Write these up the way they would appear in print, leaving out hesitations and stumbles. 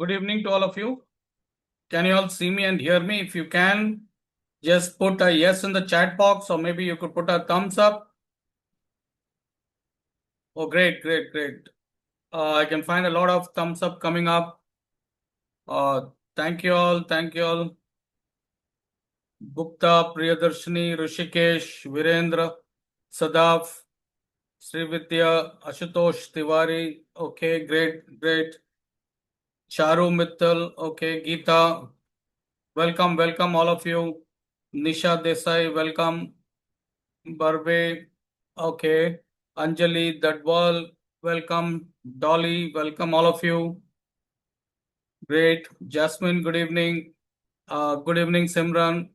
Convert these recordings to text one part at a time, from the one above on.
Good evening to all of you. Can you all see me and hear me? If you can, just put a yes in the chat box, or maybe you could put a thumbs up. Oh, great, great, great. I can find a lot of thumbs up coming up. Thank you all. Thank you all. Gupta, Priyadarshini, Rishikesh, Virendra, Sadaf, Srividya, Ashutosh Tiwari. Okay, great, great. Charu Mittal. Okay, Geeta. Welcome, welcome all of you. Nisha Desai, welcome. Barbe, okay. Anjali Dadwal, welcome. Dolly, welcome all of you. Great. Jasmine, good evening. Good evening, Simran.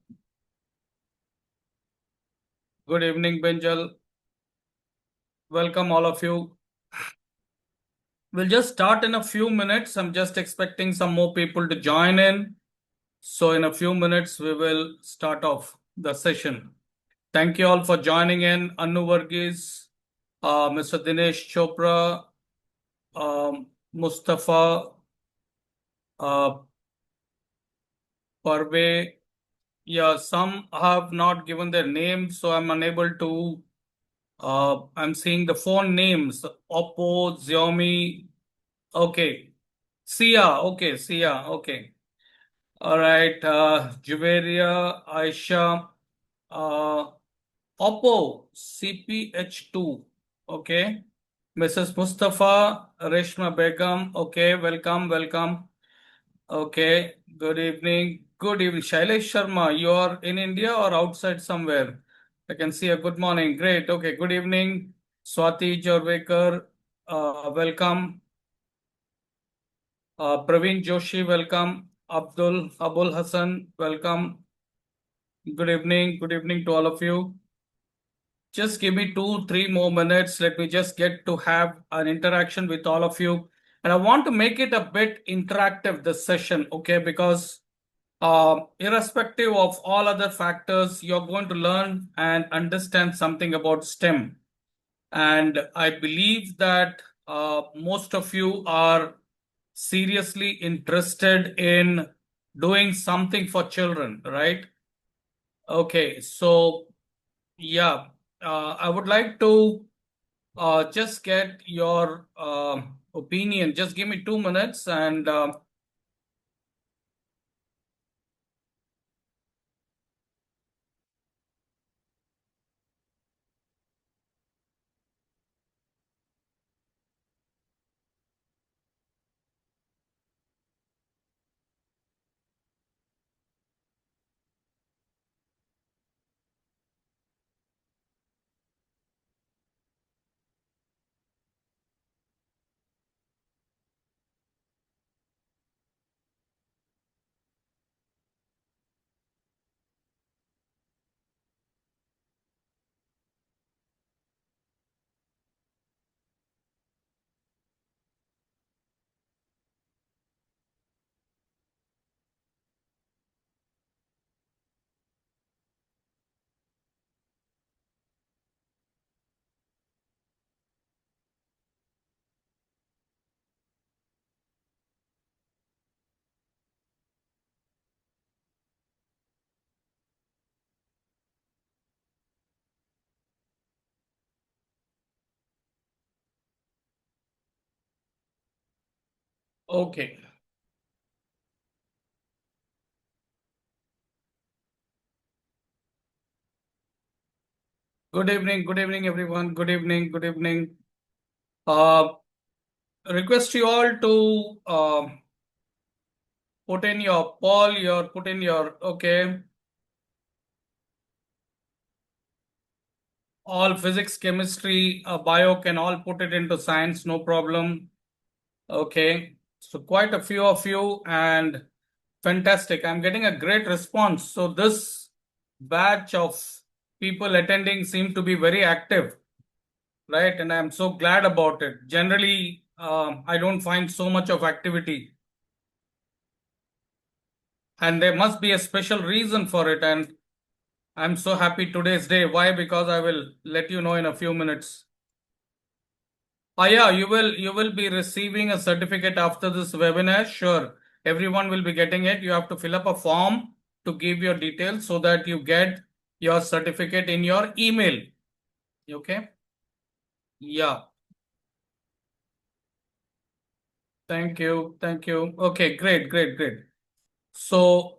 Good evening, Benjal. Welcome all of you. We'll just start in a few minutes. I'm just expecting some more people to join in. So in a few minutes, we will start off the session. Thank you all for joining in. Anu Varghese, Mr. Dinesh Chopra, Mustafa, Parve. Yeah, some have not given their names, so I'm unable to. I'm seeing the phone names: Oppo, Xiaomi. Okay, Sia. Okay, Sia. Okay. All right. Juveria, Aisha, uh, Oppo, CPH2. Okay. Mrs. Mustafa, Reshma Begum. Okay, welcome, welcome. Okay, good evening. Good evening. Shailesh Sharma, you are in India or outside somewhere? I can see a good morning. Great. Okay, good evening. Swati Jorvekar, welcome. Praveen Joshi, welcome. Abul Hassan, welcome. Good evening. Good evening to all of you. Just give me 2, 3 more minutes. Let me just get to have an interaction with all of you. And I want to make it a bit interactive this session, okay? Because irrespective of all other factors, you're going to learn and understand something about STEM. And I believe that most of you are seriously interested in doing something for children, right? Okay, so yeah, I would like to just get your opinion. Just give me 2 minutes and okay. Good evening, everyone. Good evening, good evening. Uh, Request you all to put in your poll, put in your, okay, all physics, chemistry, bio can all put it into science, no problem. Okay, so quite a few of you and fantastic. I'm getting a great response. So this batch of people attending seem to be very active, right? And I'm so glad about it. Generally, I don't find so much of activity. And there must be a special reason for it. And I'm so happy today's day. Why? Because I will let you know in a few minutes. Yeah, you will be receiving a certificate after this webinar. Sure. everyone will be getting it. You have to fill up a form to give your details so that you get your certificate in your email. Okay. Yeah. Thank you. Thank you. Okay, great, great, great. So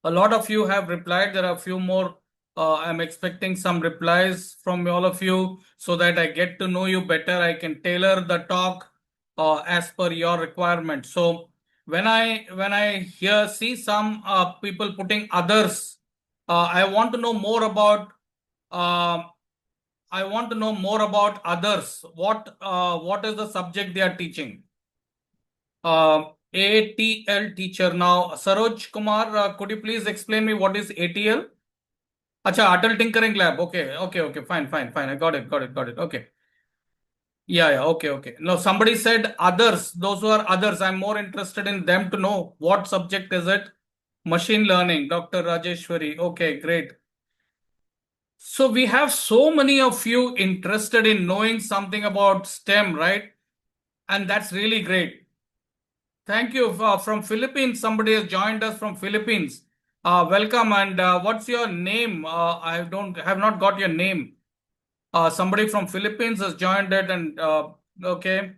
a lot of you have replied. There are a few more. I'm expecting some replies from all of you so that I get to know you better. I can tailor the talk as per your requirement. So when I see some people putting others, I want to know more about. Uh, I want to know more about others. What is the subject they are teaching? ATL teacher. Now, Saroj Kumar, could you please explain me what is ATL? Acha, Atal Tinkering Lab. Okay, okay, okay. Fine, fine, fine. I got it, got it, got it. Okay. Yeah, yeah. Okay, okay. Now, somebody said others. Those who are others, I'm more interested in them to know what subject is it? Machine learning, Dr. Rajeshwari. Okay, great. So we have so many of you interested in knowing something about STEM, right? And that's really great. Thank you. From Philippines, somebody has joined us from Philippines. Welcome. And what's your name? I don't have not got your name. Somebody from Philippines has joined it, and okay.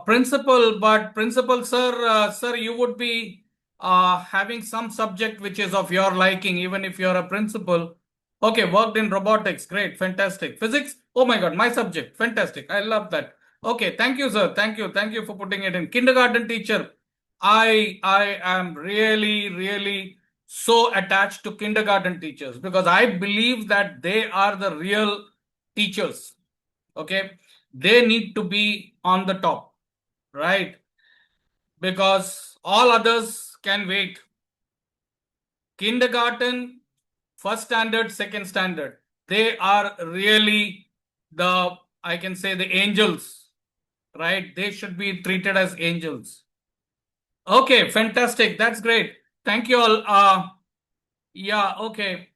Principal, but principal, sir, you would be having some subject which is of your liking, even if you're a principal. Okay, worked in robotics, great, fantastic. Physics, oh my God, my subject, fantastic. I love that. Okay, thank you, sir. Thank you for putting it in. Kindergarten teacher, I am really, really so attached to kindergarten teachers because I believe that they are the real teachers. Okay, they need to be on the top, right? Because all others can wait. Kindergarten, first standard, second standard, they are really the, I can say, the angels, right? They should be treated as angels. Okay, fantastic. That's great. Thank you all. Yeah, okay.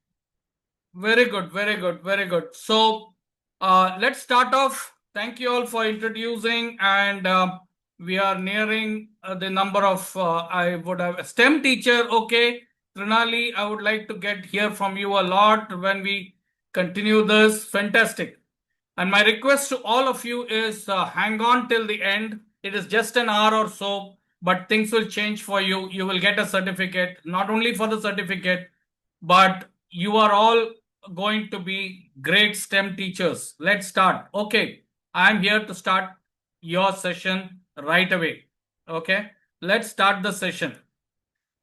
Very good, very good, very good. So let's start off. Thank you all for introducing, and we are nearing the number of I would have a STEM teacher. Okay, Trinali, I would like to get hear from you a lot when we continue this. Fantastic. And my request to all of you is hang on till the end. It is just an hour or so, but things will change for you. You will get a certificate, not only for the certificate, but you are all going to be great STEM teachers. Let's start. Okay, I'm here to start your session right away. Okay, let's start the session.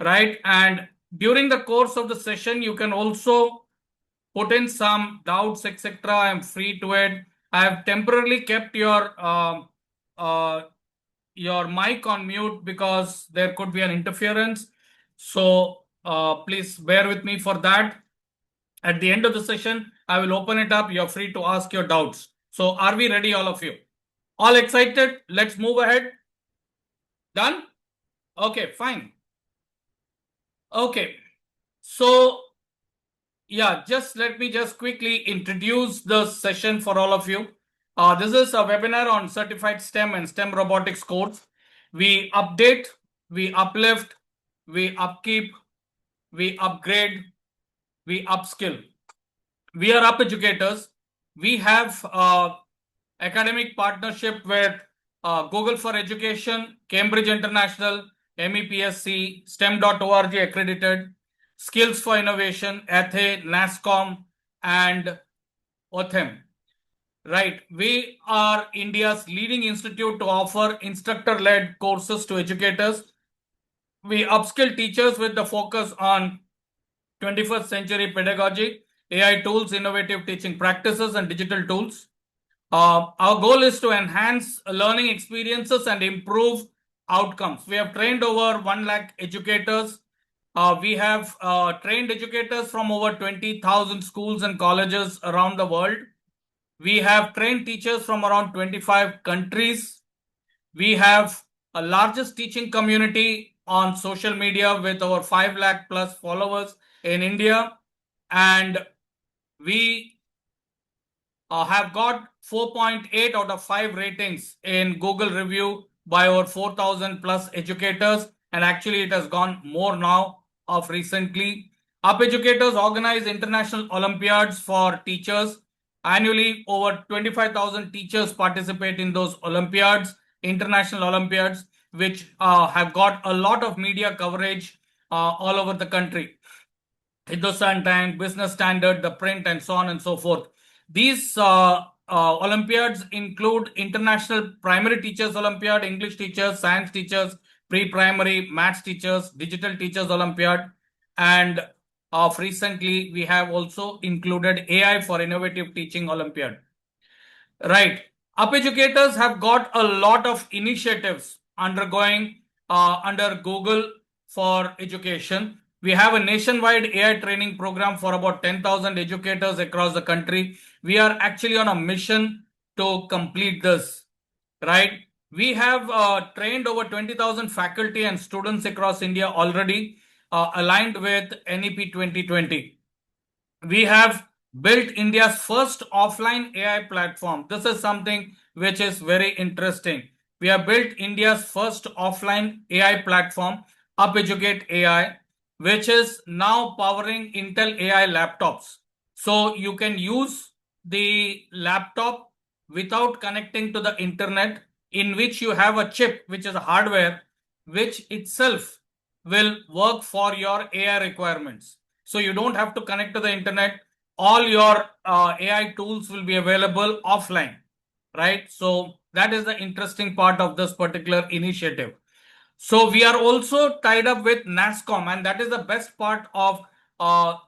Right, and during the course of the session, you can also put in some doubts, etc. I'm free to it. I have temporarily kept uh, your mic on mute because there could be an interference. So please bear with me for that. At the end of the session, I will open it up. You're free to ask your doubts. So are we ready, all of you? All excited? Let's move ahead. Done? Okay, fine. Okay. So yeah, just let me just quickly introduce the session for all of you. This is a webinar on certified STEM and STEM robotics course. We update, we uplift, we upkeep, we upgrade, we upskill. We are up educators. We have academic partnership with Google for Education, Cambridge International, MEPSC, STEM.org accredited, Skills for Innovation, ATHE, NASCOM, and OTHEM. Right. We are India's leading institute to offer instructor-led courses to educators. We upskill teachers with the focus on 21st century pedagogy, AI tools, innovative teaching practices, and digital tools. Our goal is to enhance learning experiences and improve outcomes. We have trained over 1 lakh educators. We have trained educators from over 20,000 schools and colleges around the world. We have trained teachers from around 25 countries. We have a largest teaching community on social media with over 5 lakh plus followers in India. And we have got 4.8 out of 5 ratings in Google review by over 4,000 plus educators, and actually it has gone more now of recently. Up Educators organize international Olympiads for teachers. Annually, over 25,000 teachers participate in those Olympiads, international Olympiads, which have got a lot of media coverage all over the country. Hindustan Times, Business Standard, The Print, and so on and so forth. These Olympiads include International Primary Teachers Olympiad, English teachers, science teachers, pre-primary, maths teachers, digital teachers Olympiad, and of recently we have also included AI for Innovative Teaching Olympiad. Right. Up Educators have got a lot of initiatives undergoing under Google for Education. We have a nationwide AI training program for about 10,000 educators across the country. We are actually on a mission to complete this. Right. We have trained over 20,000 faculty and students across India already aligned with NEP 2020. We have built India's first offline AI platform. This is something which is very interesting. We have built India's first offline AI platform, UpEducate AI, which is now powering Intel AI laptops. So you can use the laptop without connecting to the internet, in which you have a chip, which is a hardware, which itself will work for your AI requirements. So you don't have to connect to the internet. All your AI tools will be available offline, right? So that is the interesting part of this particular initiative. So we are also tied up with NASSCOM, and that is the best part of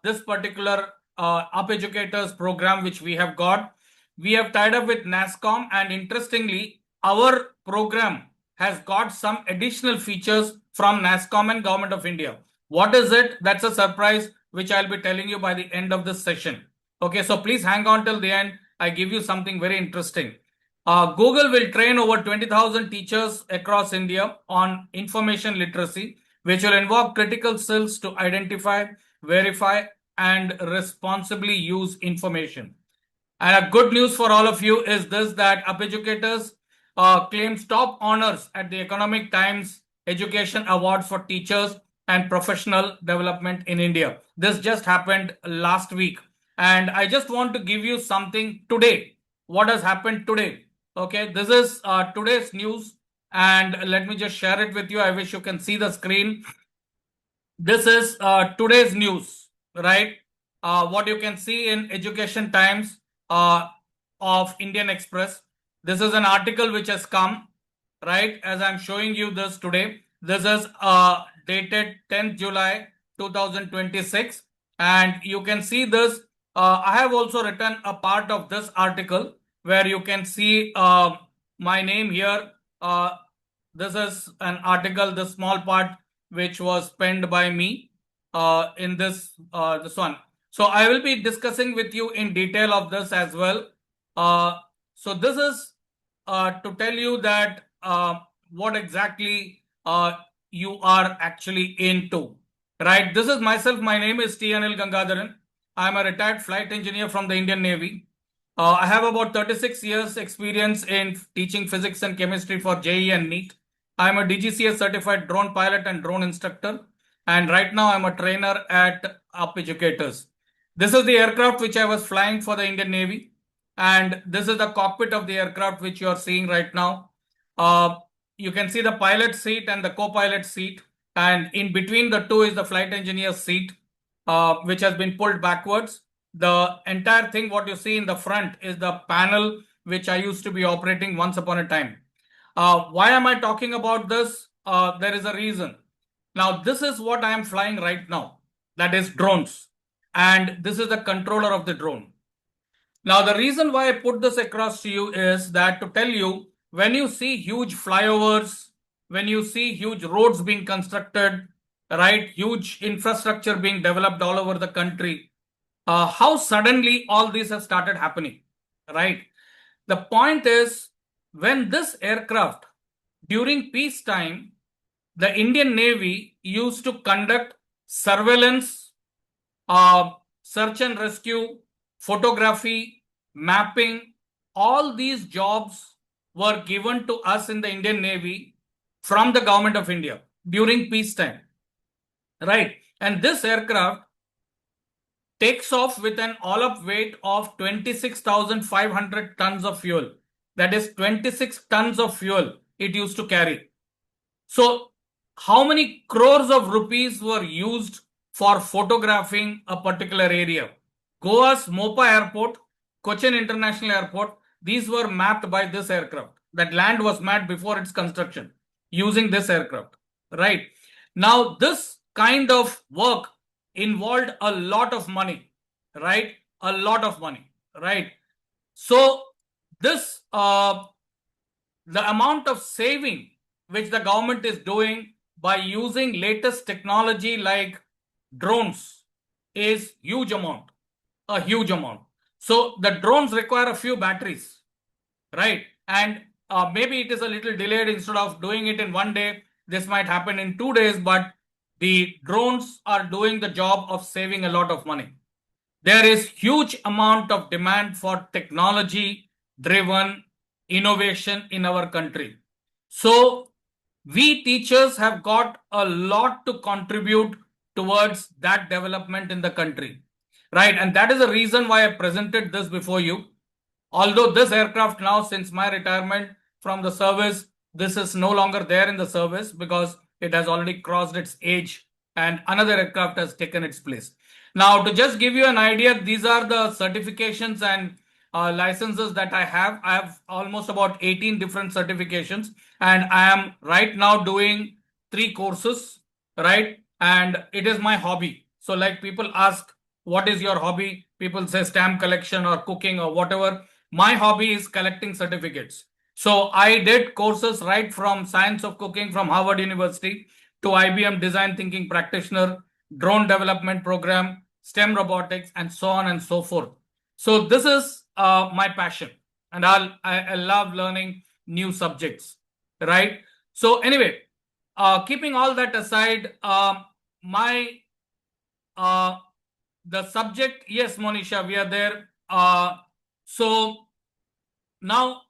this particular Up Educators program which we have got. We have tied up with NASSCOM, and interestingly, our program has got some additional features from NASSCOM and Government of India. What is it? That's a surprise which I'll be telling you by the end of this session. Okay, so please hang on till the end. I give you something very interesting. Google will train over 20,000 teachers across India on information literacy, which will involve critical skills to identify, verify, and responsibly use information. And a good news for all of you is this, that Up Educators claims top honors at the Economic Times Education Awards for Teachers and Professional Development in India. This just happened last week. And I just want to give you something today. What has happened today? Okay, this is today's news. And let me just share it with you. I wish you can see the screen. This is today's news, right? What you can see in Education Times of Indian Express. This is an article which has come, right? As I'm showing you this today. This is dated 10th July 2026. And you can see this. I have also written a part of this article where you can see my name here. This is an article, the small part which was penned by me in this one. So I will be discussing with you in detail of this as well. So this is to tell you that what exactly you are actually into, right? This is myself. My name is T. Anil Gangadharan. I am a retired flight engineer from the Indian Navy. I have about 36 years experience in teaching physics and chemistry for JEE and NEET. I am a DGCS certified drone pilot and drone instructor. And right now I'm a trainer at Up Educators. This is the aircraft which I was flying for the Indian Navy. And this is the cockpit of the aircraft which you are seeing right now. You can see the pilot seat and the co-pilot seat. And in between the two is the flight engineer seat, which has been pulled backwards. The entire thing, what you see in the front, is the panel which I used to be operating once upon a time. Why am I talking about this? There is a reason. Now, this is what I am flying right now. That is drones. And this is the controller of the drone. Now, the reason why I put this across to you is that to tell you, when you see huge flyovers, when you see huge roads being constructed, right, huge infrastructure being developed all over the country, how suddenly all these have started happening, right? The point is, when this aircraft, during peacetime, the Indian Navy used to conduct surveillance, search and rescue, photography, mapping. All these jobs were given to us in the Indian Navy from the government of India during peacetime, right? And this aircraft takes off with an all-up weight of 26,500 tons of fuel. That is 26 tons of fuel it used to carry. So, how many crores of rupees were used for photographing a particular area? Goa's Mopa Airport, Cochin International Airport, these were mapped by this aircraft. That land was mapped before its construction using this aircraft, right? Now, this kind of work involved a lot of money, right? A lot of money, right? So, this, the amount of saving which the government is doing by using latest technology like drones is huge amount, a huge amount. So the drones require a few batteries, right? And maybe it is a little delayed. Instead of doing it in one day, this might happen in 2 days, but the drones are doing the job of saving a lot of money. There is huge amount of demand for technology driven innovation in our country. So we teachers have got a lot to contribute towards that development in the country, right? And that is the reason why I presented this before you. Although this aircraft now, since my retirement from the service, this is no longer there in the service because it has already crossed its age and another aircraft has taken its place. Now, to just give you an idea, these are the certifications and licenses that I have. I have almost about 18 different certifications, and I am right now doing 3 courses, right? And it is my hobby. So, like people ask, what is your hobby? People say stamp collection or cooking or whatever. My hobby is collecting certificates. So I did courses right from Science of Cooking from Harvard University to IBM Design Thinking Practitioner, Drone Development Program, STEM Robotics, and so on and so forth. So this is my passion, and I love learning new subjects, right? So anyway, keeping all that aside, my the subject, yes, Monisha, we are there. So now,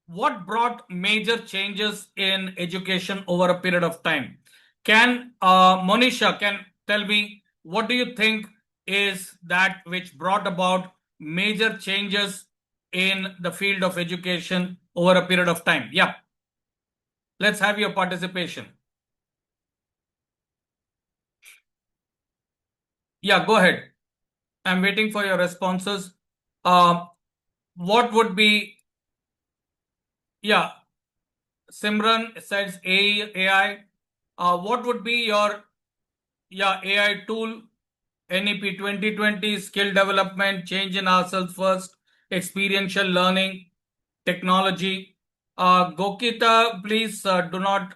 what brought major changes in education over a period of time? Can Monisha can tell me what do you think is that which brought about major changes in the field of education over a period of time? Yeah, let's have your participation. Yeah, go ahead. I'm waiting for your responses. What would be, yeah, Simran says AI. What would be your, yeah, AI tool? NEP 2020, skill development, change in ourselves first, experiential learning, technology. Gokita, please do not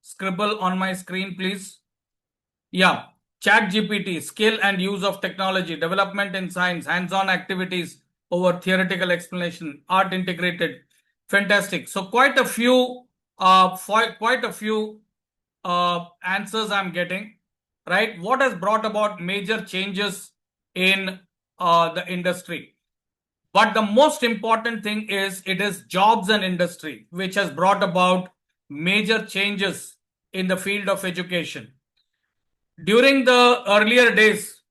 scribble on my screen, please. Yeah, Chat GPT, skill and use of technology, development in science, hands-on activities over theoretical explanation, art integrated. Fantastic. So quite a few, answers I'm getting, right? What has brought about major changes in the industry? But the most important thing is it is jobs and industry, which has brought about major changes in the field of education. During the earlier days,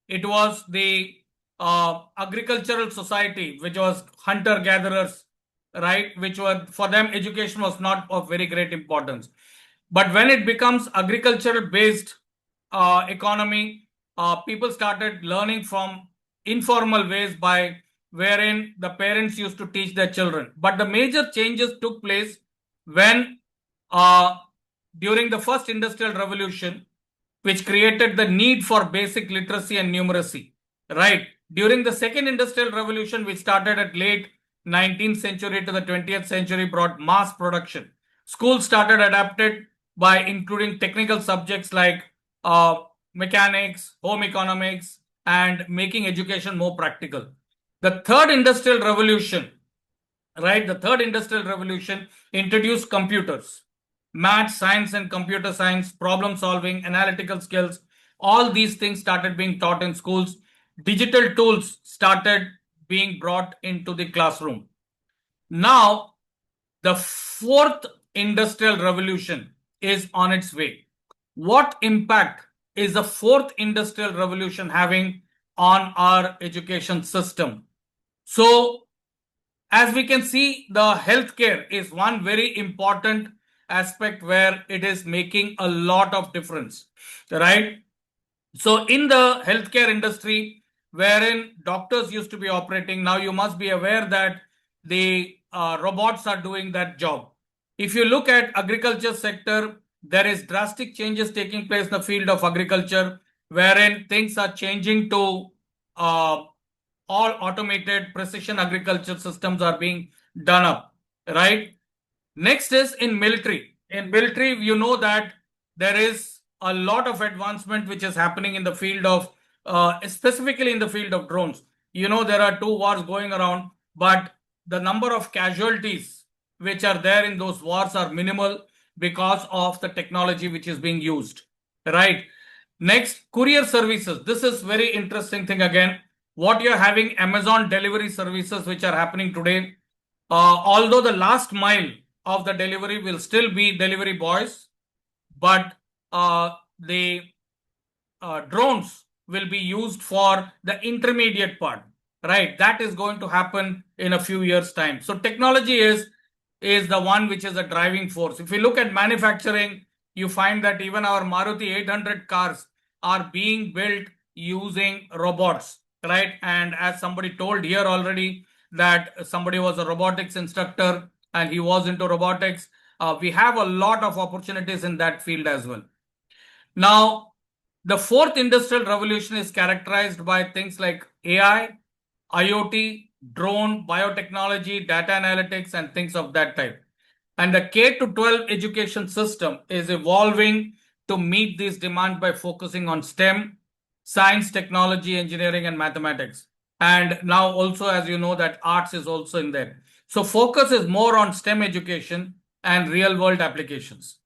it was the agricultural society, which was hunter gatherers, right? Which were, for them, education was not of very great importance. But when it becomes agricultural based economy, people started learning from informal ways by wherein the parents used to teach their children. But the major changes took place when uh, during the first industrial revolution, which created the need for basic literacy and numeracy, right? During the second industrial revolution, which started at late 19th century to the 20th century, brought mass production. Schools started adapted by including technical subjects like mechanics, home economics, and making education more practical. The third industrial revolution, right? The third industrial revolution introduced computers, math, science, and computer science, problem solving, analytical skills. All these things started being taught in schools. Digital tools started being brought into the classroom. Now, the fourth industrial revolution is on its way. What impact is the fourth industrial revolution having on our education system? So, as we can see, the healthcare is one very important aspect where it is making a lot of difference, right? So, in the healthcare industry, wherein doctors used to be operating, now you must be aware that the robots are doing that job. If you look at agriculture sector, there is drastic changes taking place in the field of agriculture, wherein things are changing to uh, all automated precision agriculture systems are being done up, right? Next is in military. In military, you know that there is a lot of advancement which is happening in the field of, specifically in the field of drones. You know, there are two wars going around, but the number of casualties which are there in those wars are minimal because of the technology which is being used, right? Next, courier services. This is very interesting thing again. What you're having Amazon delivery services which are happening today. Although the last mile of the delivery will still be delivery boys, but the drones will be used for the intermediate part, right? That is going to happen in a few years' time. So technology is the one which is a driving force. If you look at manufacturing, you find that even our Maruti 800 cars are being built using robots, right? And as somebody told here already, that somebody was a robotics instructor and he was into robotics. We have a lot of opportunities in that field as well. Now, the fourth industrial revolution is characterized by things like AI, IoT, drone, biotechnology, data analytics, and things of that type. And the K to 12 education system is evolving to meet these demands by focusing on STEM, science, technology, engineering, and mathematics. And now also, as you know, that arts is also in there. So focus is more on STEM education and real world applications.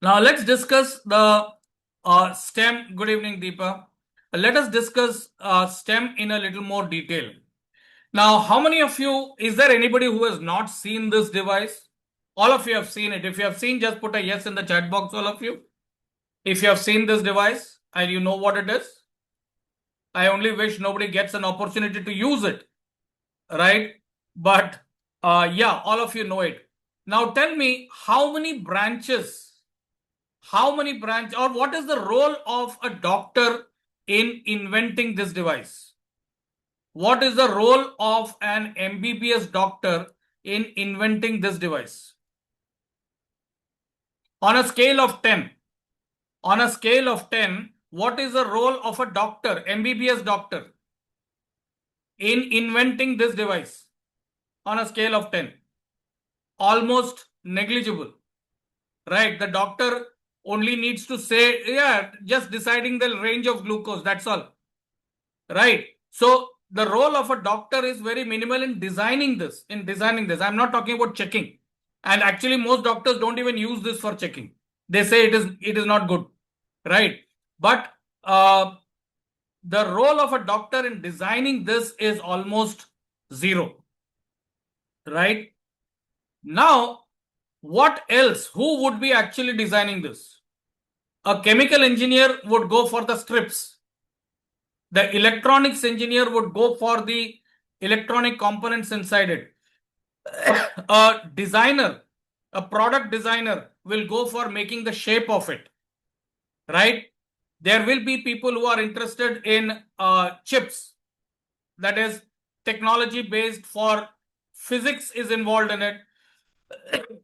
Now let's discuss the STEM. Good evening, Deepa. Let us discuss STEM in a little more detail. Now, how many of you, is there anybody who has not seen this device? All of you have seen it. If you have seen, just put a yes in the chat box, all of you. If you have seen this device and you know what it is, I only wish nobody gets an opportunity to use it, right? But yeah, all of you know it. Now tell me how many branches or what is the role of a doctor in inventing this device? What is the role of an MBBS doctor in inventing this device? On a scale of 10, what is the role of a doctor, MBBS doctor, in inventing this device? On a scale of 10, almost negligible, right? The doctor only needs to say, yeah, just deciding the range of glucose, that's all, right? So the role of a doctor is very minimal in designing this. I'm not talking about checking. And actually, most doctors don't even use this for checking. They say it is not good, right? But the role of a doctor in designing this is almost zero, right? Now, what else? Who would be actually designing this? A chemical engineer would go for the strips. The electronics engineer would go for the electronic components inside it. A designer, a product designer will go for making the shape of it, right? There will be people who are interested in chips, that is technology based for physics is involved in it.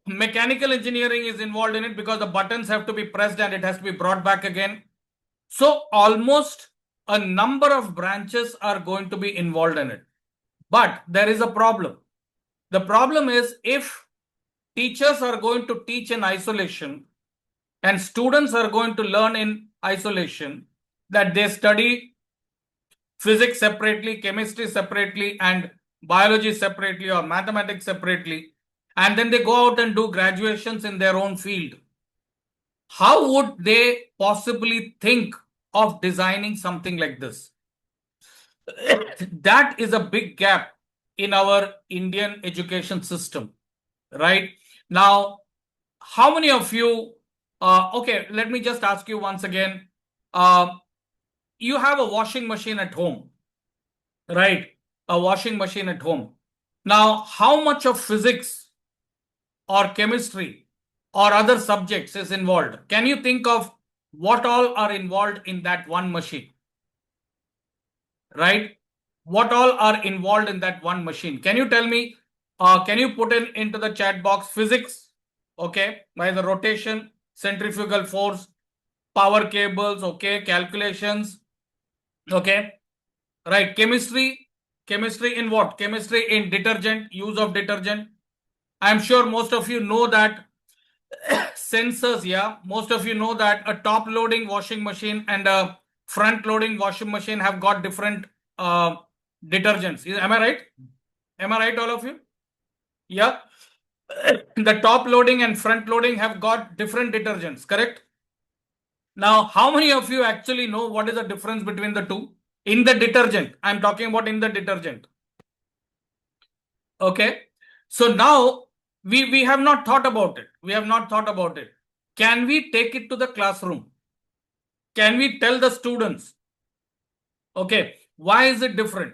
Mechanical engineering is involved in it because the buttons have to be pressed and it has to be brought back again. So almost a number of branches are going to be involved in it. But there is a problem. The problem is if teachers are going to teach in isolation and students are going to learn in isolation, that they study physics separately, chemistry separately, and biology separately, or mathematics separately, and then they go out and do graduations in their own field, how would they possibly think of designing something like this? That is a big gap in our Indian education system, right? Now, how many of you, okay, let me just ask you once again. You have a washing machine at home, right? A washing machine at home. Now, how much of physics or chemistry or other subjects is involved? Can you think of what all are involved in that one machine? Right? What all are involved in that one machine? Can you tell me? Can you put in into the chat box physics? Okay, by the rotation, centrifugal force, power cables, okay, calculations, okay, right. Chemistry in what? Chemistry in detergent, use of detergent. I'm sure most of you know that sensors, yeah, most of you know that a top loading washing machine and a front loading washing machine have got different detergents. Am I right? Am I right, all of you? Yeah. The top loading and front loading have got different detergents, correct? Now, how many of you actually know what is the difference between the two? In the detergent, I'm talking about in the detergent. Okay. So now we have not thought about it. We have not thought about it. Can we take it to the classroom? Can we tell the students, okay, why is it different?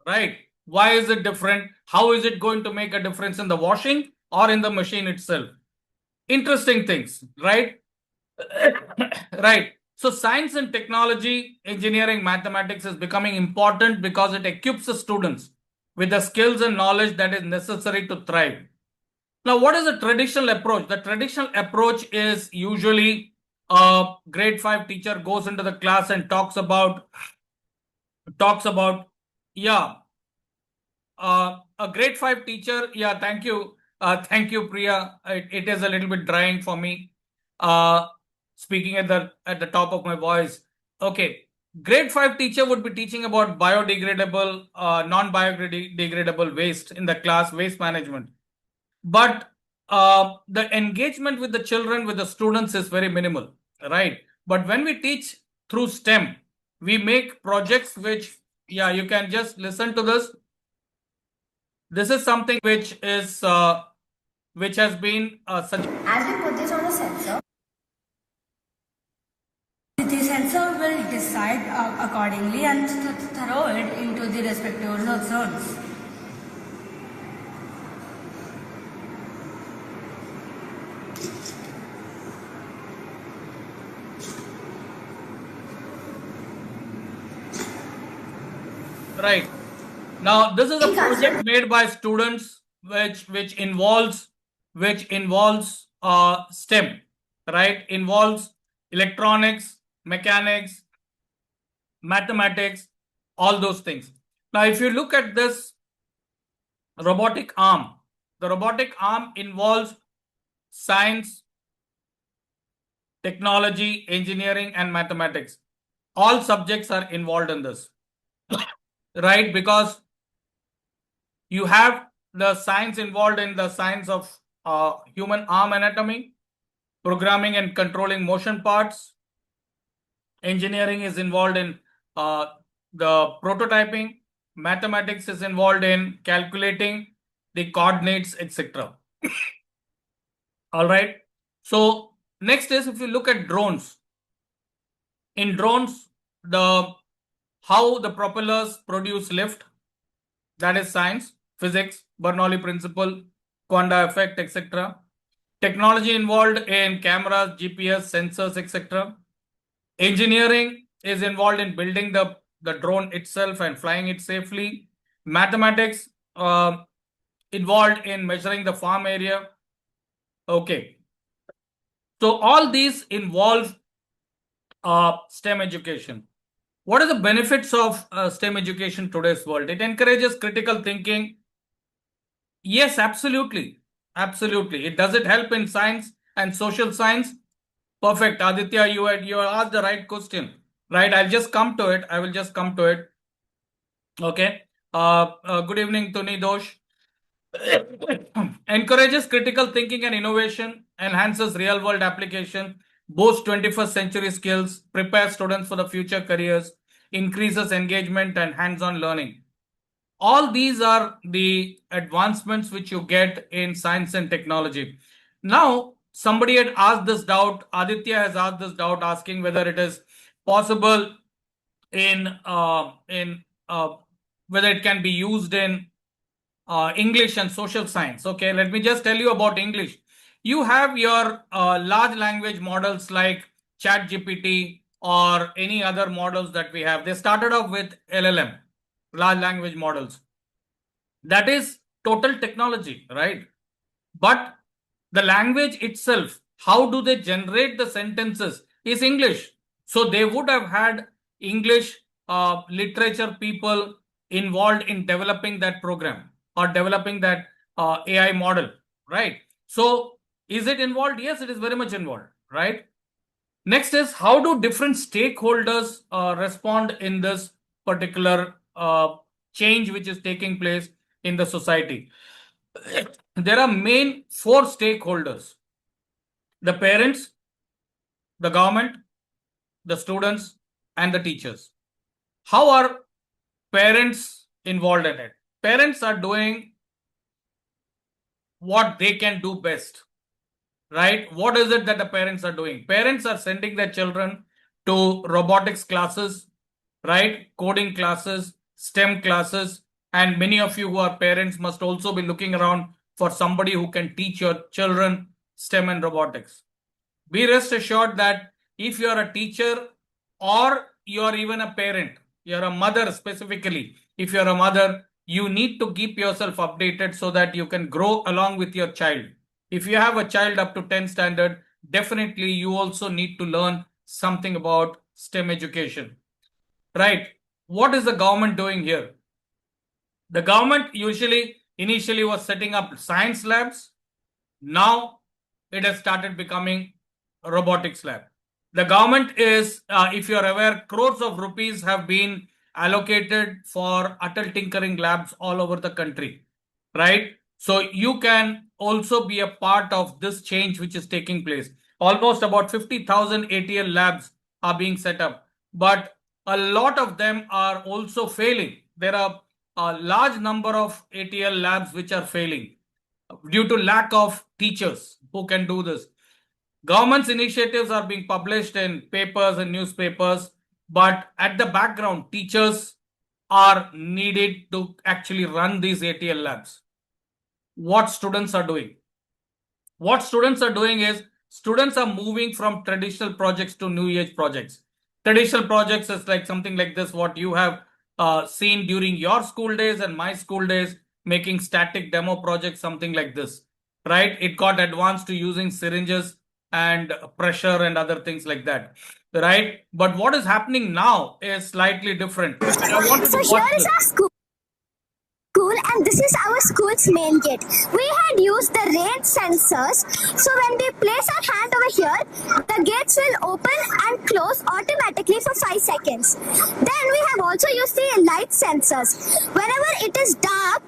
Right? Why is it different? How is it going to make a difference in the washing or in the machine itself? Interesting things, right? Right. So science and technology, engineering, mathematics is becoming important because it equips the students with the skills and knowledge that is necessary to thrive. Now, what is the traditional approach? The traditional approach is usually a grade 5 teacher goes into the class and talks about, yeah, a grade 5 teacher. Yeah, thank you. Thank you, Priya. It is a little bit drying for me. Speaking at the top of my voice. Okay. Grade 5 teacher would be teaching about biodegradable, non-biodegradable waste in the class, waste management. But the engagement with the children, with the students is very minimal, right? But when we teach through STEM, we make projects which, yeah, you can just listen to this. This is something which has been such. As we put this on a sensor, the sensor will decide accordingly and throw it into the respective zones. Right. Now, this is a project made by students which involves STEM, right? Involves electronics, mechanics, mathematics, all those things. Now, if you look at this robotic arm, the robotic arm involves science, technology, engineering, and mathematics. All subjects are involved in this, right? Because you have the science involved in the science of human arm anatomy, programming and controlling motion parts. Engineering is involved in the prototyping. Mathematics is involved in calculating the coordinates, etc. All right. So next is, if you look at drones. In drones, how the propellers produce lift, that is science, physics, Bernoulli principle, quanta effect, etc. Technology involved in cameras, GPS, sensors, etc. Engineering is involved in building the drone itself and flying it safely. Mathematics involved in measuring the farm area. Okay. So all these involve STEM education. What are the benefits of STEM education in today's world? It encourages critical thinking. Yes, absolutely. Absolutely. Does it help in science and social science? Perfect. Aditya, you asked the right question. Right. I'll just come to it. I will just come to it. Okay. Good evening, Tony Dosh. Encourages critical thinking and innovation, enhances real world application, boosts 21st century skills, prepares students for the future careers, increases engagement and hands-on learning. All these are the advancements which you get in science and technology. Now, somebody had asked this doubt. Aditya has asked this doubt, asking whether it is possible in whether it can be used in English and social science. Okay, let me just tell you about English. You have your large language models like ChatGPT or any other models that we have. They started off with LLM, large language models. That is total technology, right? But the language itself, how do they generate the sentences, is English. So they would have had English literature people involved in developing that program or developing that AI model, right? So is it involved? Yes, it is very much involved, right? Next is, how do different stakeholders respond in this particular change which is taking place in the society? There are main four stakeholders: the parents, the government, the students, and the teachers. How are parents involved in it? Parents are doing what they can do best, right? What is it that the parents are doing? Parents are sending their children to robotics classes, right? Coding classes, STEM classes, and many of you who are parents must also be looking around for somebody who can teach your children STEM and robotics. Be rest assured that if you are a teacher or you are even a parent, you're a mother specifically, if you're a mother, you need to keep yourself updated so that you can grow along with your child. If you have a child up to 10th standard, definitely you also need to learn something about STEM education, right? What is the government doing here? The government initially was setting up science labs. Now it has started becoming a robotics lab. The government is, if you're aware, crores of rupees have been allocated for Atal Tinkering Labs all over the country, right? So you can also be a part of this change which is taking place. Almost about 50,000 ATL labs are being set up, but a lot of them are also failing. There are a large number of ATL labs which are failing due to lack of teachers who can do this. Government's initiatives are being published in papers and newspapers, but at the background, teachers are needed to actually run these ATL labs. What students are doing? What students are doing is, students are moving from traditional projects to new age projects. Traditional projects is like something like this, what you have seen during your school days and my school days, making static demo projects, something like this, right? It got advanced to using syringes and pressure and other things like that, right? But what is happening now is slightly different. And I wanted So to here watch is this. our school, and this is our school's main gate. We had used the rain sensors, so when we place our hand over here, the gates will open and close automatically for 5 seconds. Then we have also used the light sensors. Whenever it is dark,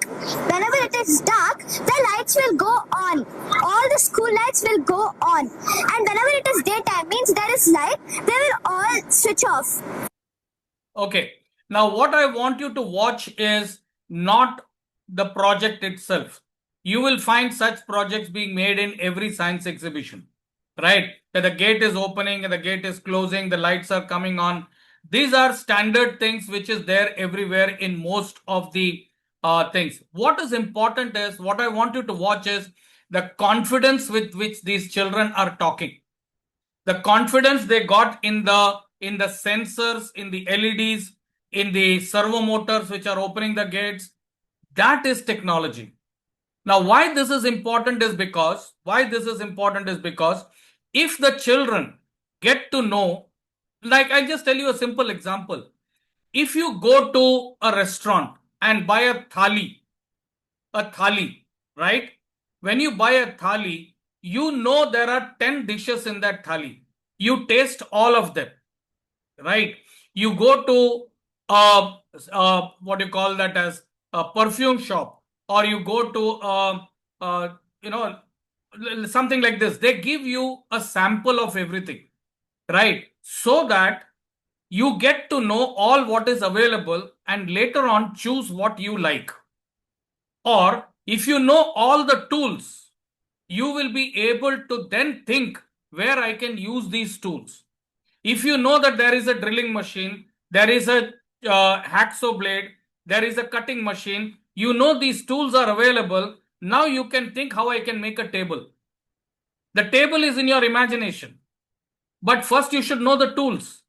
the lights will go on. All the school lights will go on. And whenever it is daytime, means there is light, they will all switch off. Okay. Now, what I want you to watch is not the project itself. You will find such projects being made in every science exhibition, right? That the gate is opening and the gate is closing, the lights are coming on. These are standard things which is there everywhere in most of the things. What is important is, what I want you to watch is the confidence with which these children are talking. The confidence they got in the sensors, in the LEDs, in the servo motors which are opening the gates. That is technology. Now, why this is important is because if the children get to know, like I just tell you a simple example. If you go to a restaurant and buy a thali, right? When you buy a thali, you know there are 10 dishes in that thali. You taste all of them, right? You go to what you call that as a perfume shop, or you go to something like this. They give you a sample of everything, right? So that you get to know all what is available and later on choose what you like. Or if you know all the tools, you will be able to then think where I can use these tools. If you know that there is a drilling machine, there is a hacksaw blade, there is a cutting machine, you know these tools are available. Now you can think how I can make a table. The table is in your imagination. But first you should know the tools.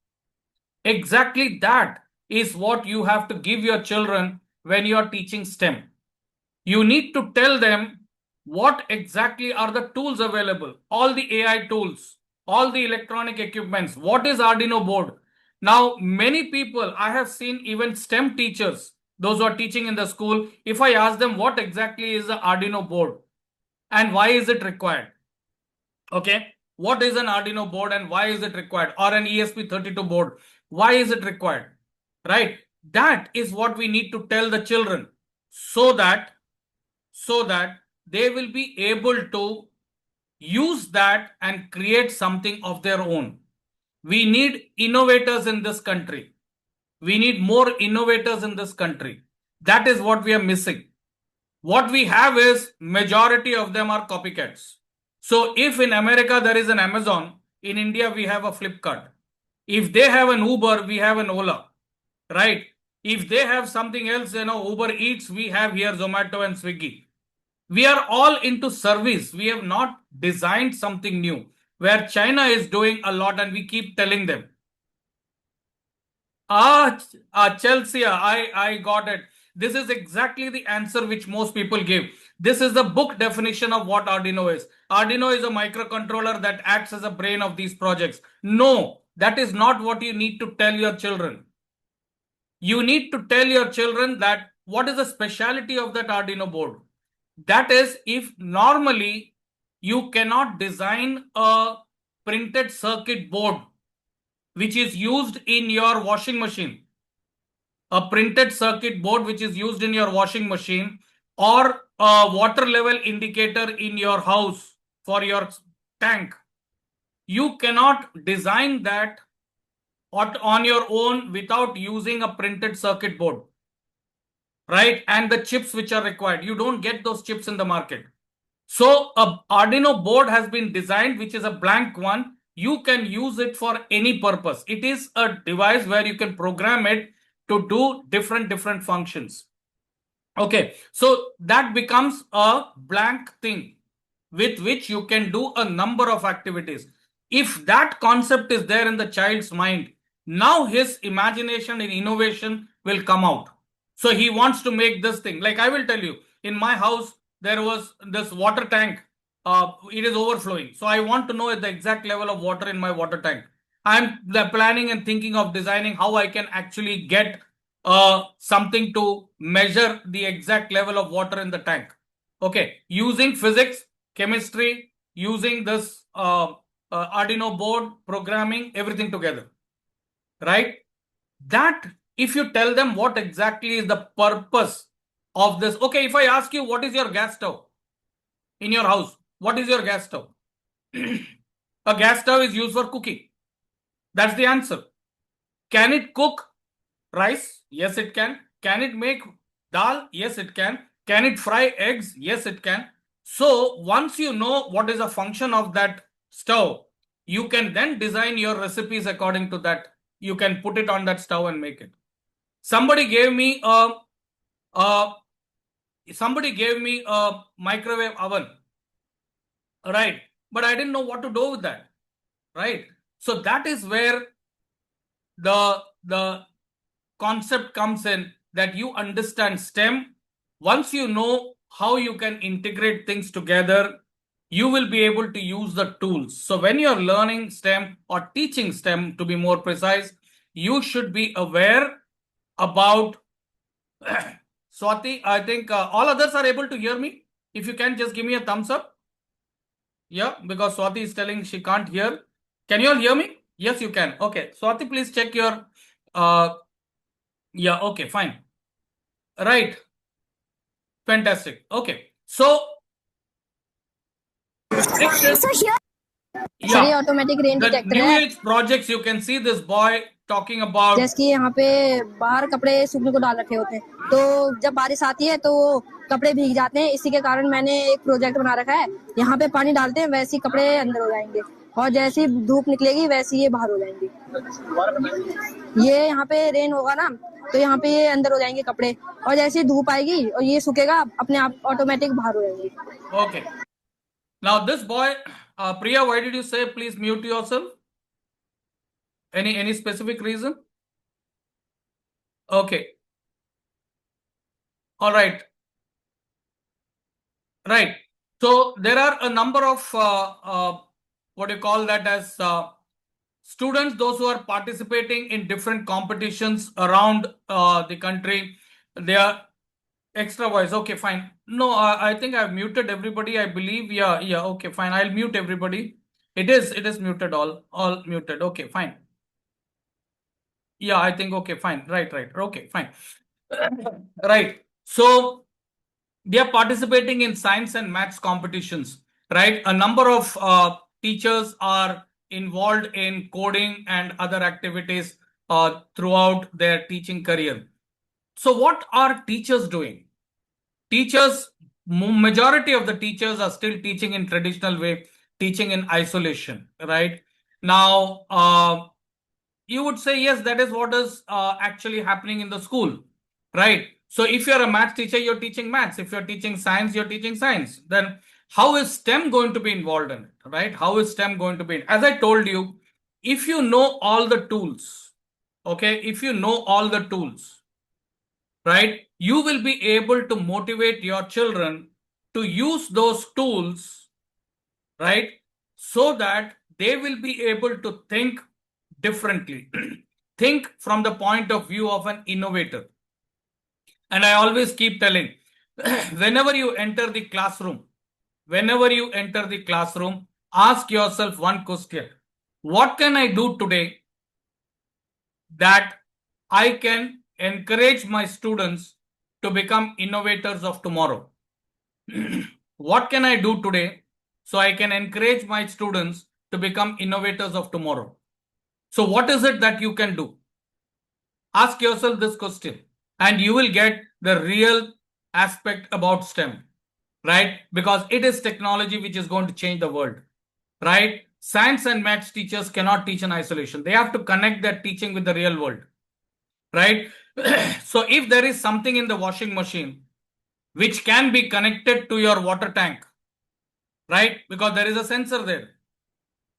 Exactly that is what you have to give your children when you are teaching STEM. You need to tell them what exactly are the tools available, all the AI tools, all the electronic equipments, what is Arduino board. Now, many people, I have seen even STEM teachers, those who are teaching in the school, if I ask them what exactly is the Arduino board and why is it required? Okay, what is an Arduino board and why is it required? Or an ESP32 board, why is it required? Right? That is what we need to tell the children so that they will be able to use that and create something of their own. We need innovators in this country. We need more innovators in this country. That is what we are missing. What we have is majority of them are copycats. So if in America there is an Amazon, in India we have a Flipkart. If they have an Uber, we have an Ola, right? If they have something else, Uber Eats, we have here Zomato and Swiggy. We are all into service. We have not designed something new, where China is doing a lot and we keep telling them. Chelsea, I got it. This is exactly the answer which most people give. This is the book definition of what Arduino is. Arduino is a microcontroller that acts as a brain of these projects. No, that is not what you need to tell your children. You need to tell your children that what is the speciality of that Arduino board. That is, if normally you cannot design a printed circuit board which is used in your washing machine, a printed circuit board which is used in your washing machine, or a water level indicator in your house for your tank, you cannot design that on your own without using a printed circuit board, right? And the chips which are required, you don't get those chips in the market. So a Arduino board has been designed, which is a blank one. You can use it for any purpose. It is a device where you can program it to do different functions. Okay, so that becomes a blank thing with which you can do a number of activities. If that concept is there in the child's mind, now his imagination and innovation will come out. So he wants to make this thing. Like I will tell you, in my house, there was this water tank. It is overflowing. So I want to know the exact level of water in my water tank. I'm planning and thinking of designing how I can actually get something to measure the exact level of water in the tank. Okay, using physics, chemistry, using this Arduino board, programming, everything together, right? That if you tell them what exactly is the purpose of this. Okay, if I ask you what is your gas stove in your house, what is your gas stove? A gas stove is used for cooking. That's the answer. Can it cook rice? Yes, it can. Can it make dal? Yes, it can. Can it fry eggs? Yes, it can. So once you know what is a function of that stove, you can then design your recipes according to that. You can put it on that stove and make it. Somebody gave me a microwave oven, right? But I didn't know what to do with that, right? So that is where the concept comes in, that you understand STEM. Once you know how you can integrate things together, you will be able to use the tools. So when you're learning STEM or teaching STEM, to be more precise, you should be aware about Swati, I think all others are able to hear me. If you can, just give me a thumbs up. Yeah, because Swati is telling she can't hear. Can you all hear me? Yes, you can. Okay, Swati, please check your yeah, okay, fine. Right. Fantastic. Okay. So So here, yeah, automatic rain the detector New है Age projects, you can see this boy talking about जैसे कि यहाँ पे बाहर कपड़े सूखने को डाल रखे होते हैं, तो जब बारिश आती है तो वो कपड़े भीग जाते हैं। इसी के कारण मैंने एक प्रोजेक्ट बना रखा है, यहाँ पे पानी डालते हैं वैसे ही कपड़े अंदर हो जाएंगे, और जैसे ही धूप निकलेगी वैसे ही ये बाहर हो जाएंगे। ये यहाँ पे रेन होगा ना, तो यहाँ पे ये अंदर हो जाएंगे कपड़े, और जैसे ही धूप आएगी और ये सूखेगा अपने आप ऑटोमेटिक बाहर हो जाएंगे। Okay. Now this boy, Priya, why did you say please mute yourself? Any specific reason? Okay. All right. Right. So there are a number of what do you call that as students, those who are participating in different competitions around the country. They are extra voice. Okay, fine. No, I think I've muted everybody. I believe. Yeah. Okay, fine. I'll mute everybody. It is muted. All muted. Okay, fine. Yeah, I think okay, fine. Right. Okay, fine. Right. So they are participating in science and maths competitions, right? A number of teachers are involved in coding and other activities throughout their teaching career. So what are teachers doing? Teachers, majority of the teachers are still teaching in traditional way, teaching in isolation, right? Now, you would say, yes, that is what is actually happening in the school, right? So if you're a math teacher, you're teaching maths. If you're teaching science, you're teaching science. Then how is STEM going to be involved in it, right? How is STEM going to be? As I told you, if you know all the tools, okay, if you know all the tools, right, you will be able to motivate your children to use those tools, right, so that they will be able to think differently, think from the point of view of an innovator. And I always keep telling, whenever you enter the classroom, ask yourself one question: what can I do today that I can encourage my students to become innovators of tomorrow? What can I do today so I can encourage my students to become innovators of tomorrow? So what is it that you can do? Ask yourself this question and you will get the real aspect about STEM, right? Because it is technology which is going to change the world, right? Science and maths teachers cannot teach in isolation. They have to connect their teaching with the real world, right? So if there is something in the washing machine which can be connected to your water tank, right? Because there is a sensor there,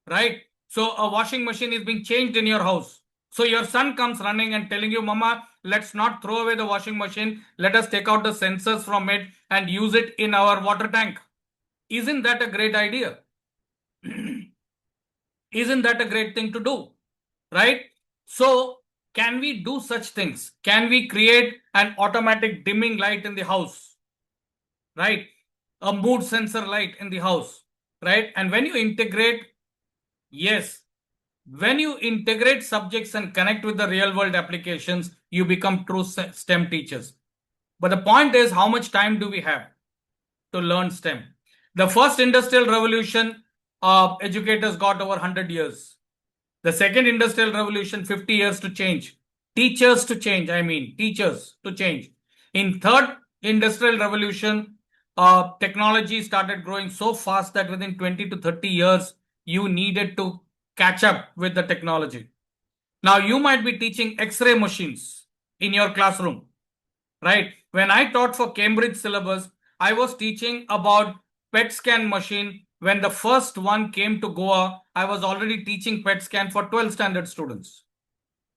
right? So a washing machine is being changed in your house. So your son comes running and telling you, Mama, let's not throw away the washing machine. Let us take out the sensors from it and use it in our water tank. Isn't that a great idea? Isn't that a great thing to do? Right? So can we do such things? Can we create an automatic dimming light in the house? Right? A mood sensor light in the house. Right? And when you integrate, yes, when you integrate subjects and connect with the real world applications, you become true STEM teachers. But the point is, how much time do we have to learn STEM? The first industrial revolution, educators got over 100 years. The second industrial revolution, 50 years to change. Teachers to change, teachers to change. In third industrial revolution, technology started growing so fast that within 20 to 30 years, you needed to catch up with the technology. Now you might be teaching X-ray machines in your classroom, right? When I taught for Cambridge syllabus, I was teaching about PET scan machine. When the first one came to Goa, I was already teaching PET scan for 12th standard students,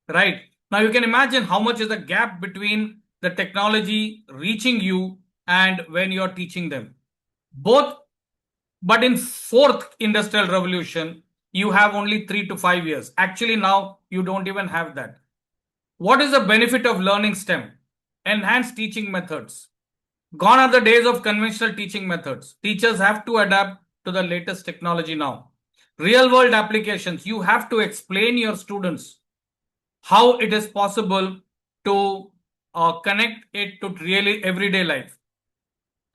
right? Now you can imagine how much is the gap between the technology reaching you and when you're teaching them. Both, but in fourth industrial revolution, you have only 3 to 5 years. Actually, now you don't even have that. What is the benefit of learning STEM? Enhanced teaching methods. Gone are the days of conventional teaching methods. Teachers have to adapt to the latest technology now. Real world applications. You have to explain your students how it is possible to connect it to really everyday life,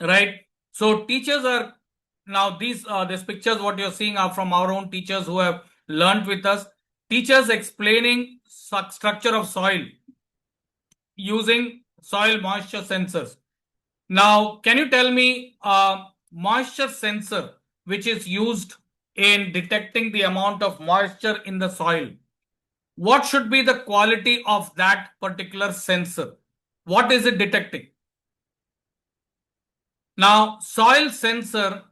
right? So teachers are now these pictures what you're seeing are from our own teachers who have learned with us. teachers explaining structure of soil using soil moisture sensors. Now, can you tell me moisture sensor which is used in detecting the amount of moisture in the soil? What should be the quality of that particular sensor? What is it detecting? Now, soil sensor,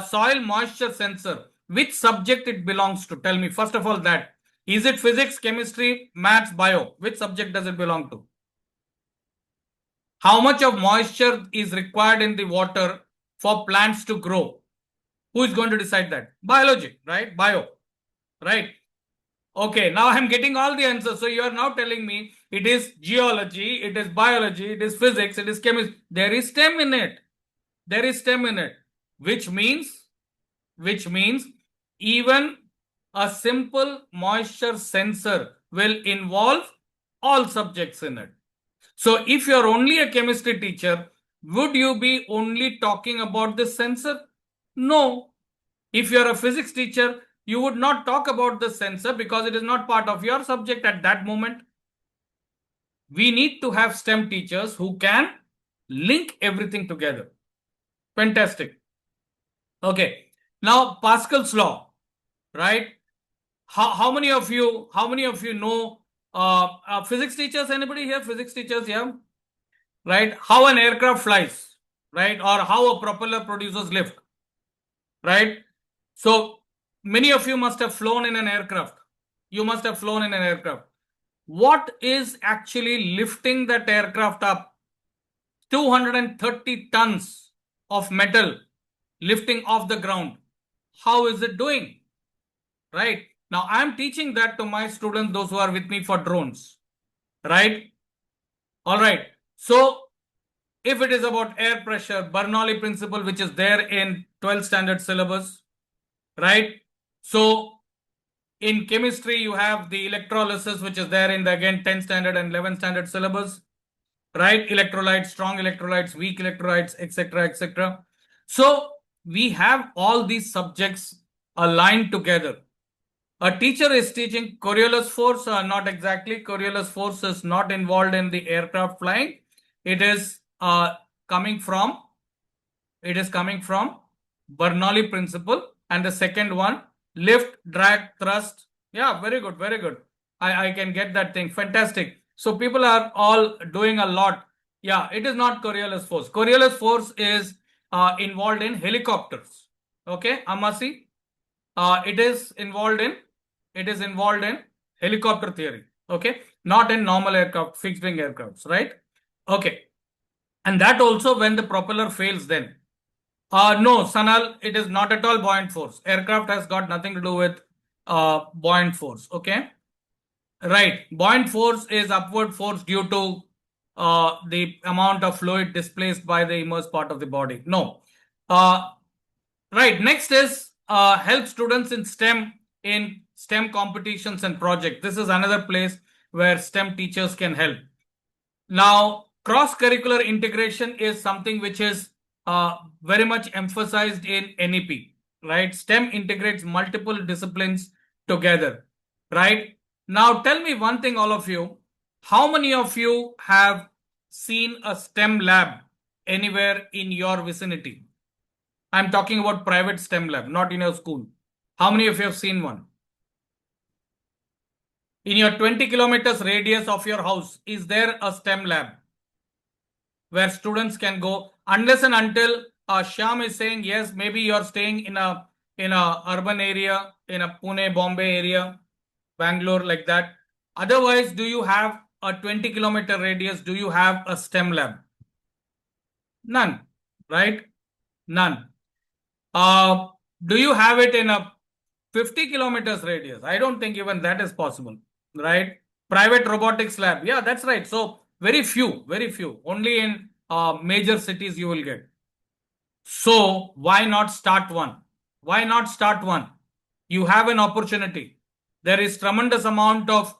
soil moisture sensor, which subject it belongs to? Tell me, first of all, that. Is it physics, chemistry, maths, bio? Which subject does it belong to? How much of moisture is required in the water for plants to grow? Who is going to decide that? Biology, right? Bio, right? Okay, now I'm getting all the answers. So you are now telling me it is geology, it is biology, it is physics, it is chemistry. There is STEM in it. There is STEM in it, which means even a simple moisture sensor will involve all subjects in it. So if you're only a chemistry teacher, would you be only talking about this sensor? No. If you're a physics teacher, you would not talk about the sensor because it is not part of your subject at that moment. We need to have STEM teachers who can link everything together. Fantastic. Okay. Now, Pascal's law, right? How many of you know physics teachers? Anybody here? Physics teachers, yeah? Right? How an aircraft flies, right? Or how a propeller produces lift, right? So many of you must have flown in an aircraft. You must have flown in an aircraft. What is actually lifting that aircraft up? 230 tons of metal lifting off the ground. How is it doing? Right? Now I am teaching that to my students, those who are with me for drones. Right? All right. So if it is about air pressure, Bernoulli principle, which is there in 12th standard syllabus, right? So in chemistry, you have the electrolysis, which is there in the again 10th standard and 11th standard syllabus, right? Electrolytes, strong electrolytes, weak electrolytes, etc., etc. So we have all these subjects aligned together. A teacher is teaching Coriolis force, not exactly. Coriolis force is not involved in the aircraft flying. It is coming from Bernoulli principle, and the second one, lift, drag, thrust. Yeah, very good, very good. I can get that thing. Fantastic. So people are all doing a lot. Yeah, it is not Coriolis force. Coriolis force is involved in helicopters. Okay, Amasi. It is involved in helicopter theory. Okay, not in normal aircraft, fixed wing aircrafts, right? Okay, and that also when the propeller fails, then no, Sanal, it is not at all buoyant force. Aircraft has got nothing to do with buoyant force. Okay, right? Buoyant force is upward force due to the amount of fluid displaced by the immersed part of the body. No, right. Next is help students in STEM competitions and projects. This is another place where STEM teachers can help. Now, cross-curricular integration is something which is very much emphasized in NEP, right? STEM integrates multiple disciplines together, right? Now, tell me one thing, all of you. How many of you have seen a STEM lab anywhere in your vicinity? I'm talking about private STEM lab, not in your school. How many of you have seen one? In your 20 kilometers radius of your house, is there a STEM lab where students can go? Unless and until Shyam is saying, yes, maybe you're staying in a urban area, in a Pune, Bombay area, Bangalore, like that. Otherwise, do you have a 20-kilometer radius? Do you have a STEM lab? None, right? None. Do you have it in a 50 kilometers radius? I don't think even that is possible, right? Private robotics lab. Yeah, that's right. So very few. Only in major cities you will get. So why not start one? Why not start one? You have an opportunity. There is tremendous amount of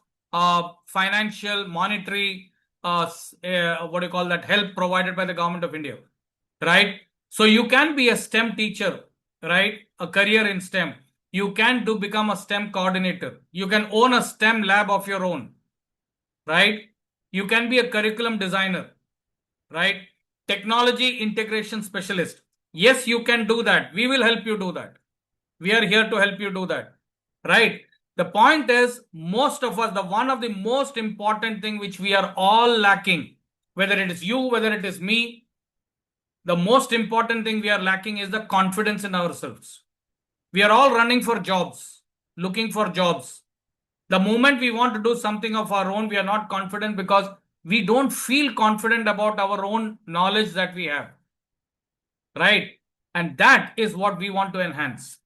financial, monetary, help provided by the government of India, right? So you can be a STEM teacher, right? A career in STEM. you can become a STEM coordinator. You can own a STEM lab of your own, right? You can be a curriculum designer, right? Technology integration specialist. Yes, you can do that. We will help you do that. We are here to help you do that, right? The point is, most of us, the one of the most important thing which we are all lacking, whether it is you, whether it is me, the most important thing we are lacking is the confidence in ourselves. We are all running for jobs, looking for jobs. The moment we want to do something of our own, we are not confident because we don't feel confident about our own knowledge that we have, right? And that is what we want to enhance,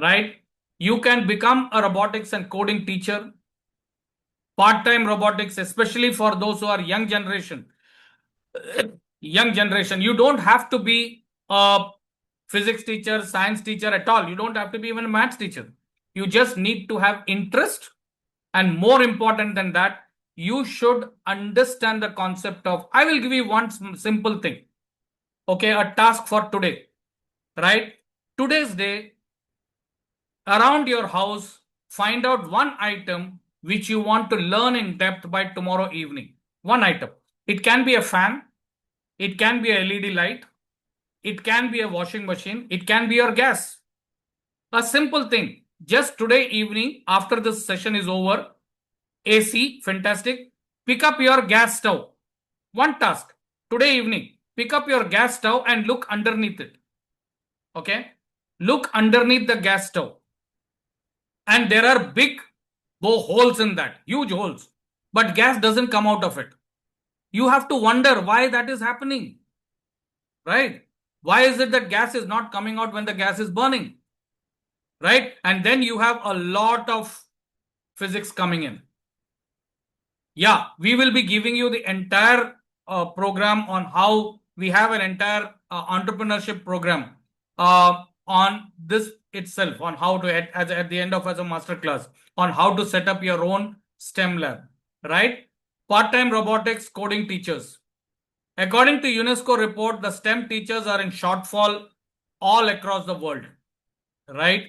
right? You can become a robotics and coding teacher, part-time robotics, especially for those who are young generation. You don't have to be a physics teacher, science teacher at all. You don't have to be even a maths teacher. You just need to have interest, and more important than that, you should understand the concept of, I will give you one simple thing, okay, a task for today, right? Today's day, around your house, find out one item which you want to learn in depth by tomorrow evening. One item. It can be a fan, it can be a LED light, it can be a washing machine, it can be your gas. A simple thing. Just today evening, after this session is over, AC, fantastic. Pick up your gas stove. One task. Today evening, pick up your gas stove and look underneath it. Okay? Look underneath the gas stove. And there are big holes in that, huge holes. But gas doesn't come out of it. You have to wonder why that is happening. Right? Why is it that gas is not coming out when the gas is burning? Right? And then you have a lot of physics coming in. Yeah, we will be giving you the entire program on how we have an entire entrepreneurship program on this itself, on how to, at the end of as a master class, on how to set up your own STEM lab, right? Part-time robotics coding teachers. According to UNESCO report, the STEM teachers are in shortfall all across the world, right?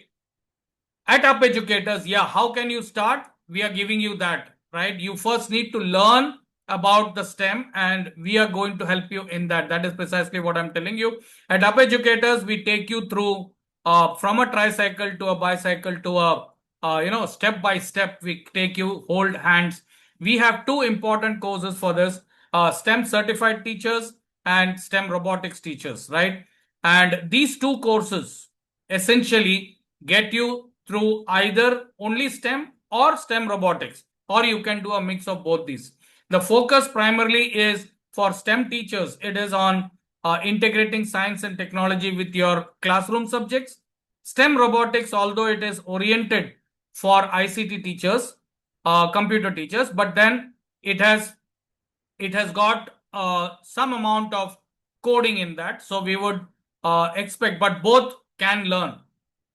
At Up Educators, yeah, how can you start? We are giving you that, right? You first need to learn about the STEM, and we are going to help you in that. That is precisely what I'm telling you. At Up Educators, we take you through from a tricycle to a bicycle to a, step by step, we take you, hold hands. We have two important courses for this, STEM certified teachers and STEM robotics teachers, right? And these two courses essentially get you through either only STEM or STEM robotics, or you can do a mix of both these. The focus primarily is for STEM teachers. It is on integrating science and technology with your classroom subjects. STEM robotics, although it is oriented for ICT teachers, computer teachers, but then it has got some amount of coding in that. So we would expect, but both can learn,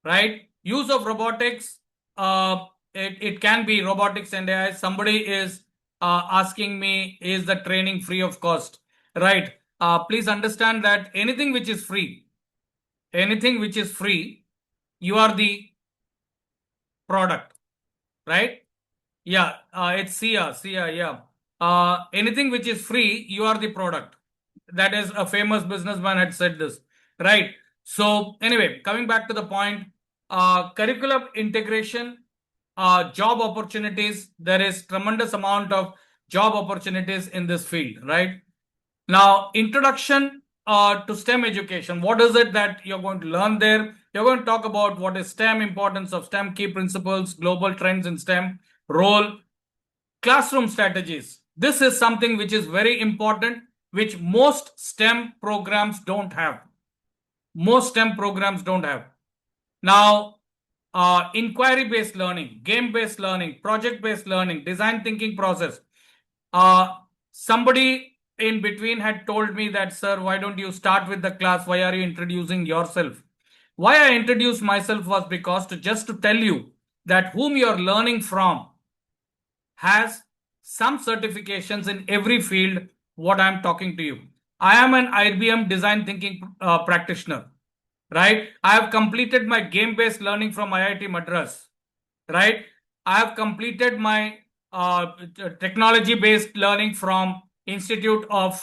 right? Use of robotics, it can be robotics and AI. Somebody is asking me, is the training free of cost? Right. Please understand that anything which is free, you are the product, right? Yeah, it's Sia, yeah. Anything which is free, you are the product. That is a famous businessman had said this, right? So anyway, coming back to the point, curriculum integration, job opportunities. There is tremendous amount of job opportunities in this field, right? Now, introduction to STEM education. What is it that you're going to learn there? You're going to talk about what is STEM, importance of STEM, key principles, global trends in STEM, role, classroom strategies. This is something which is very important, which most STEM programs don't have. Most STEM programs don't have. Now, inquiry-based learning, game-based learning, project-based learning, design thinking process. Somebody in between had told me that, sir, why don't you start with the class? Why are you introducing yourself? Why I introduced myself was because just to tell you that whom you're learning from has some certifications in every field what I'm talking to you. I am an IBM design thinking practitioner. right? I have completed my game-based learning from IIT Madras, right? I have completed my technology-based learning from Institute of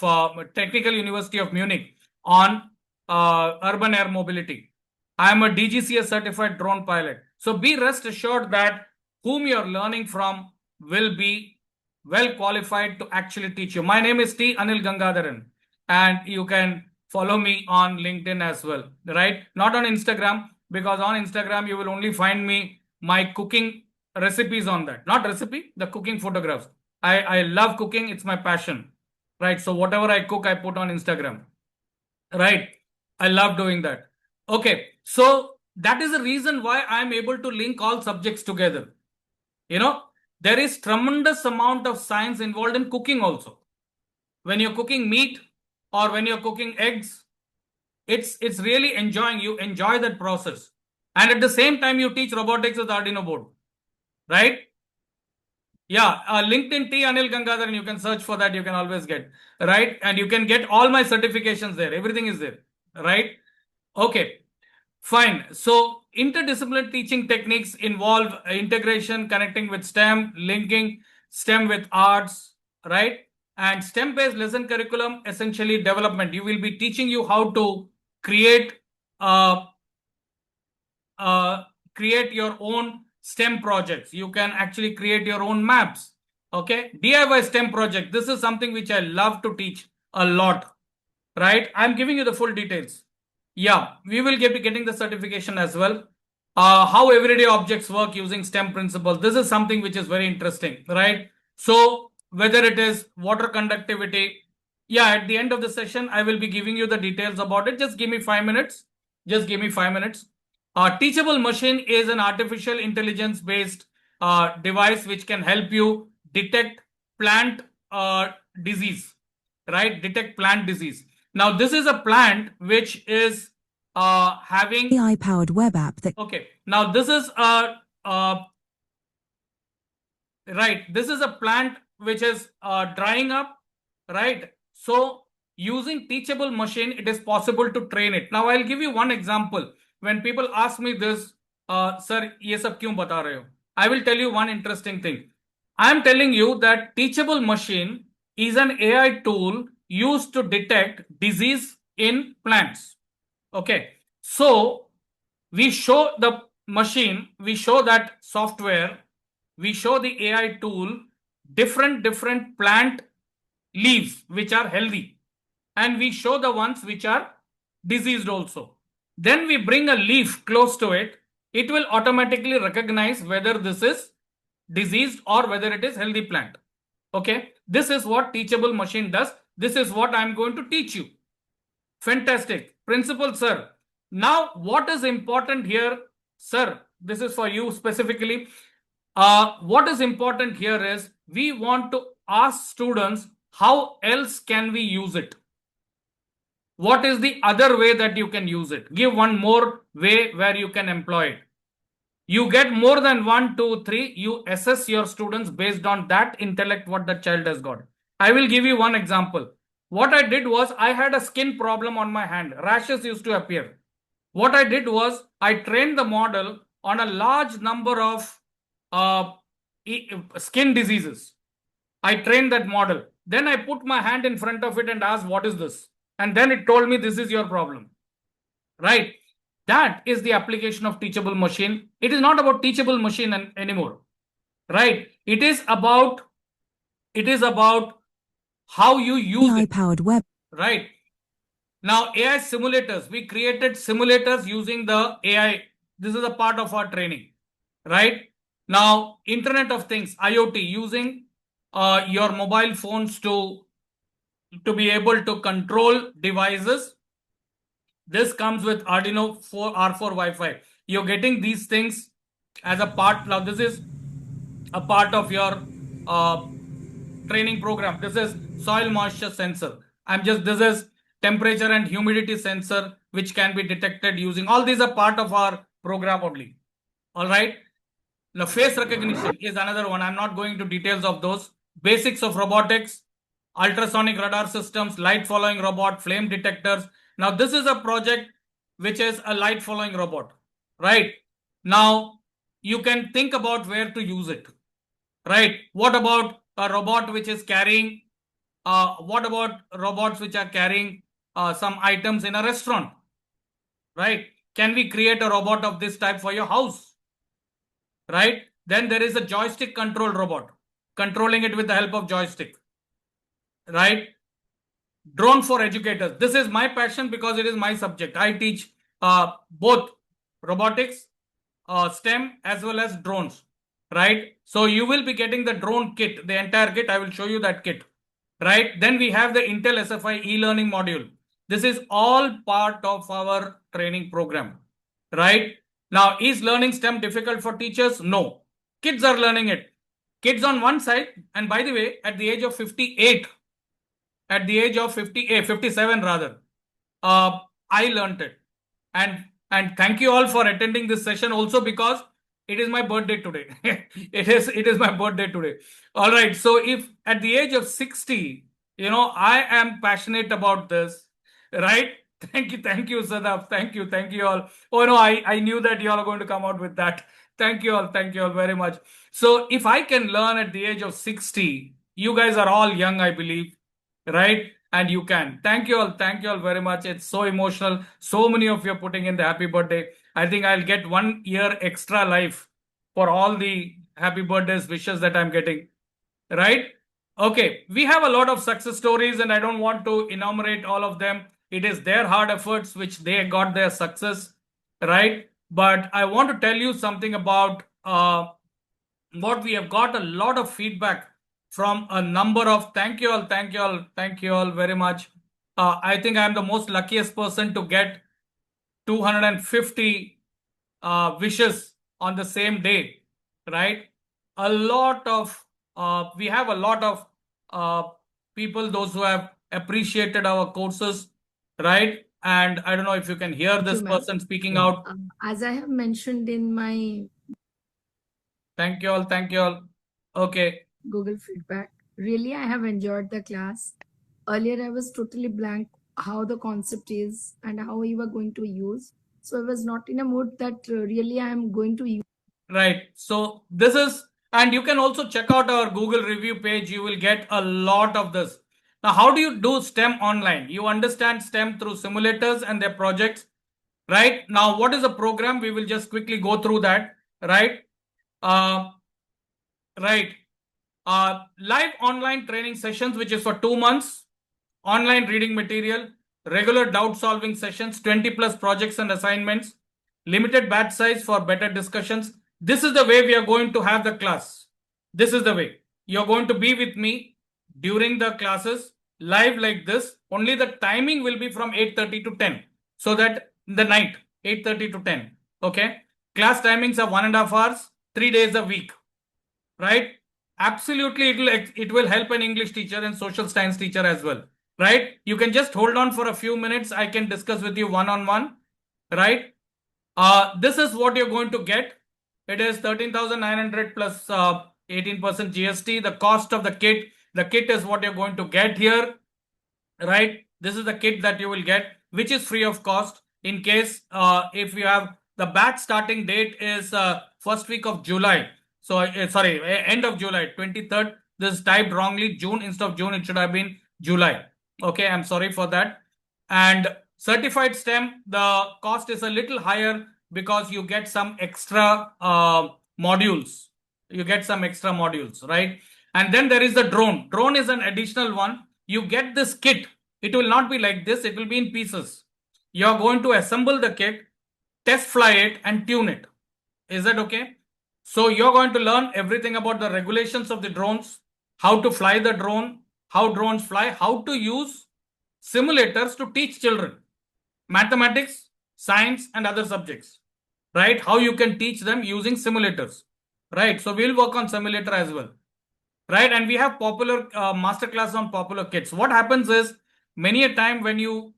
Technical University of Munich on urban air mobility. I am a DGCA certified drone pilot. So be rest assured that whom you're learning from will be well qualified to actually teach you. My name is T. Anil Gangadharan, and you can follow me on LinkedIn as well, right? Not on Instagram, because on Instagram you will only find me my cooking recipes on that. Not recipe, the cooking photographs. I love cooking, it's my passion, right? So whatever I cook, I put on Instagram, right? I love doing that. Okay, so that is the reason why I'm able to link all subjects together. You know, there is tremendous amount of science involved in cooking also. When you're cooking meat or when you're cooking eggs, it's really enjoying. You enjoy that process, and at the same time you teach robotics with Arduino board, right? Yeah, LinkedIn T Anil Gangadhar, and you can search for that. You can always get, right, and you can get all my certifications there. Everything is there, right? Okay, fine. So interdisciplinary teaching techniques involve integration, connecting with STEM, linking STEM with arts, right? And STEM-based lesson curriculum, essentially development. You will be teaching you how to create your own STEM projects. You can actually create your own maps. Okay, DIY STEM project. This is something which I love to teach a lot, right? I'm giving you the full details. Yeah, we will be getting the certification as well. How everyday objects work using STEM principles. This is something which is very interesting, right? So whether it is water conductivity, yeah, at the end of the session, I will be giving you the details about it. Just give me 5 minutes. Just give me 5 minutes. Teachable machine is an artificial intelligence based device which can help you detect plant disease, right? Detect plant disease. Now, this is a plant which is having AI-powered web app that... Okay. Now, this is right. This is a plant which is drying up, right? So, using teachable machine, it is possible to train it. Now, I'll give you one example. When people ask me this, sir, ye sab kyun bata rahe ho? I will tell you one interesting thing. I'm telling you that teachable machine is an AI tool used to detect disease in plants. Okay. So we show the machine, we show that software, we show the AI tool different plant leaves which are healthy, and we show the ones which are diseased also. Then we bring a leaf close to it. It will automatically recognize whether this is diseased or whether it is healthy plant. Okay, this is what teachable machine does. This is what I'm going to teach you. Fantastic. Principal, sir. Now, what is important here, sir? This is for you specifically. What is important here is we want to ask students, how else can we use it? What is the other way that you can use it? Give one more way where you can employ it. You get more than 1, 2, 3. You assess your students based on that intellect what the child has got. I will give you one example. What I did was I had a skin problem on my hand. Rashes used to appear. What I did was I trained the model on a large number of skin diseases. I trained that model. Then I put my hand in front of it and asked, what is this? And then it told me this is your problem, right? That is the application of teachable machine. It is not about teachable machine anymore, right? It is about how you use AI-powered web. Right. Now, AI simulators, we created simulators using the AI. This is a part of our training, right? Now, Internet of Things, IoT, using your mobile phones to be able to control devices. This comes with Arduino R4 Wi-Fi. You're getting these things as a part. Now, this is a part of your training program. This is soil moisture sensor. This is temperature and humidity sensor, which can be detected using. All these are part of our program only. All right. Now, face recognition is another one. I'm not going into details of those. Basics of robotics, ultrasonic radar systems, light following robot, flame detectors. Now, this is a project which is a light following robot, right? Now, you can think about where to use it, right? What about a robot which is carrying, what about robots which are carrying some items in a restaurant, right? Can we create a robot of this type for your house, right? Then there is a joystick control robot, controlling it with the help of joystick, right? Drone for educators. This is my passion because it is my subject. I teach both robotics, STEM, as well as drones, right? So you will be getting the drone kit, the entire kit. I will show you that kit, right? Then we have the Intel SFI e-learning module. This is all part of our training program, right? Now, is learning STEM difficult for teachers? No. Kids are learning it. Kids on one side, and by the way, at the age of 58, at the age of 58, 57 rather, I learned it. And thank you all for attending this session also, because it is my birthday today. it is my birthday today. All right. So if at the age of 60, I am passionate about this, right? Thank you, Sadaf. Thank you all. Oh no, I knew that you all are going to come out with that. Thank you all very much. So if I can learn at the age of 60, you guys are all young, I believe, right? And you can. Thank you all very much. It's so emotional. So many of you are putting in the happy birthday. I think I'll get 1 year extra life for all the happy birthdays wishes that I'm getting, right? Okay, we have a lot of success stories and I don't want to enumerate all of them. It is their hard efforts which they got their success, right? But I want to tell you something about what we have got a lot of feedback from a number of, thank you all very much. I think I'm the most luckiest person to get 250 wishes on the same day, right? A lot of, we have a lot of people, those who have appreciated our courses, right? And I don't know if you can hear this you, ma'am. person speaking out. As I have mentioned in my Thank you all. Okay. Google feedback, really, I have enjoyed the class. Earlier, I was totally blank how the concept is and how we were going to use. So I was not in a mood that really I am going to use. Right. So this is, and you can also check out our Google review page. You will get a lot of this. Now, how do you do STEM online? You understand STEM through simulators and their projects, right? Now, what is a program? We will just quickly go through that, right? Right. Live online training sessions, which is for 2 months, online reading material, regular doubt solving sessions, 20 plus projects and assignments, limited batch size for better discussions. This is the way we are going to have the class. This is the way. You're going to be with me during the classes live like this. Only the timing will be from 8:30 to 10. So that the night, 8:30 to 10. Okay. Class timings are 1.5 hours, 3 days a week. Right? Absolutely, it will help an English teacher and social science teacher as well. Right? You can just hold on for a few minutes. I can discuss with you one-on-one. Right? This is what you're going to get. It is 13,900 plus 18% GST. The cost of the kit is what you're going to get here. Right? This is the kit that you will get, which is free of cost. In case if you have, the batch starting date is first week of July. So, end of July, 23rd. This is typed wrongly, June. Instead of June, it should have been July. Okay, I'm sorry for that. And certified STEM, the cost is a little higher because you get some extra modules. Right? And then there is the drone. Drone is an additional one. You get this kit. It will not be like this. It will be in pieces. You're going to assemble the kit, test fly it, and tune it. Is that okay? So you're going to learn everything about the regulations of the drones, how to fly the drone, how drones fly, how to use simulators to teach children mathematics, science, and other subjects, right? How you can teach them using simulators, right? So we'll work on simulator as well, right? And we have popular masterclass on popular kits. What happens is, many a time when you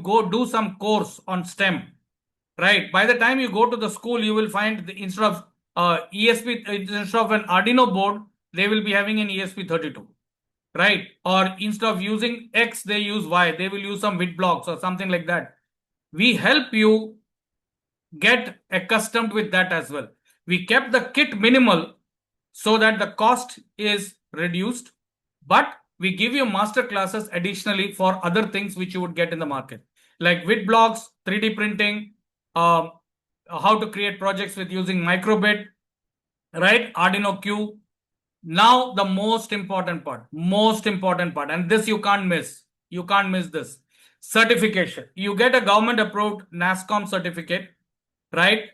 go do some course on STEM, right? By the time you go to the school, you will find instead of instead of an Arduino board, they will be having an ESP32, right? Or instead of using X, they use Y. They will use some WIT blocks or something like that, we help you get accustomed with that as well. We kept the kit minimal so that the cost is reduced, but we give you master classes additionally for other things which you would get in the market, like vid blocks, 3D printing, how to create projects with using microbit, right? Arduino Q. Now the most important part, and this you can't miss. You can't miss this. Certification. You get a government approved NASSCOM certificate, right?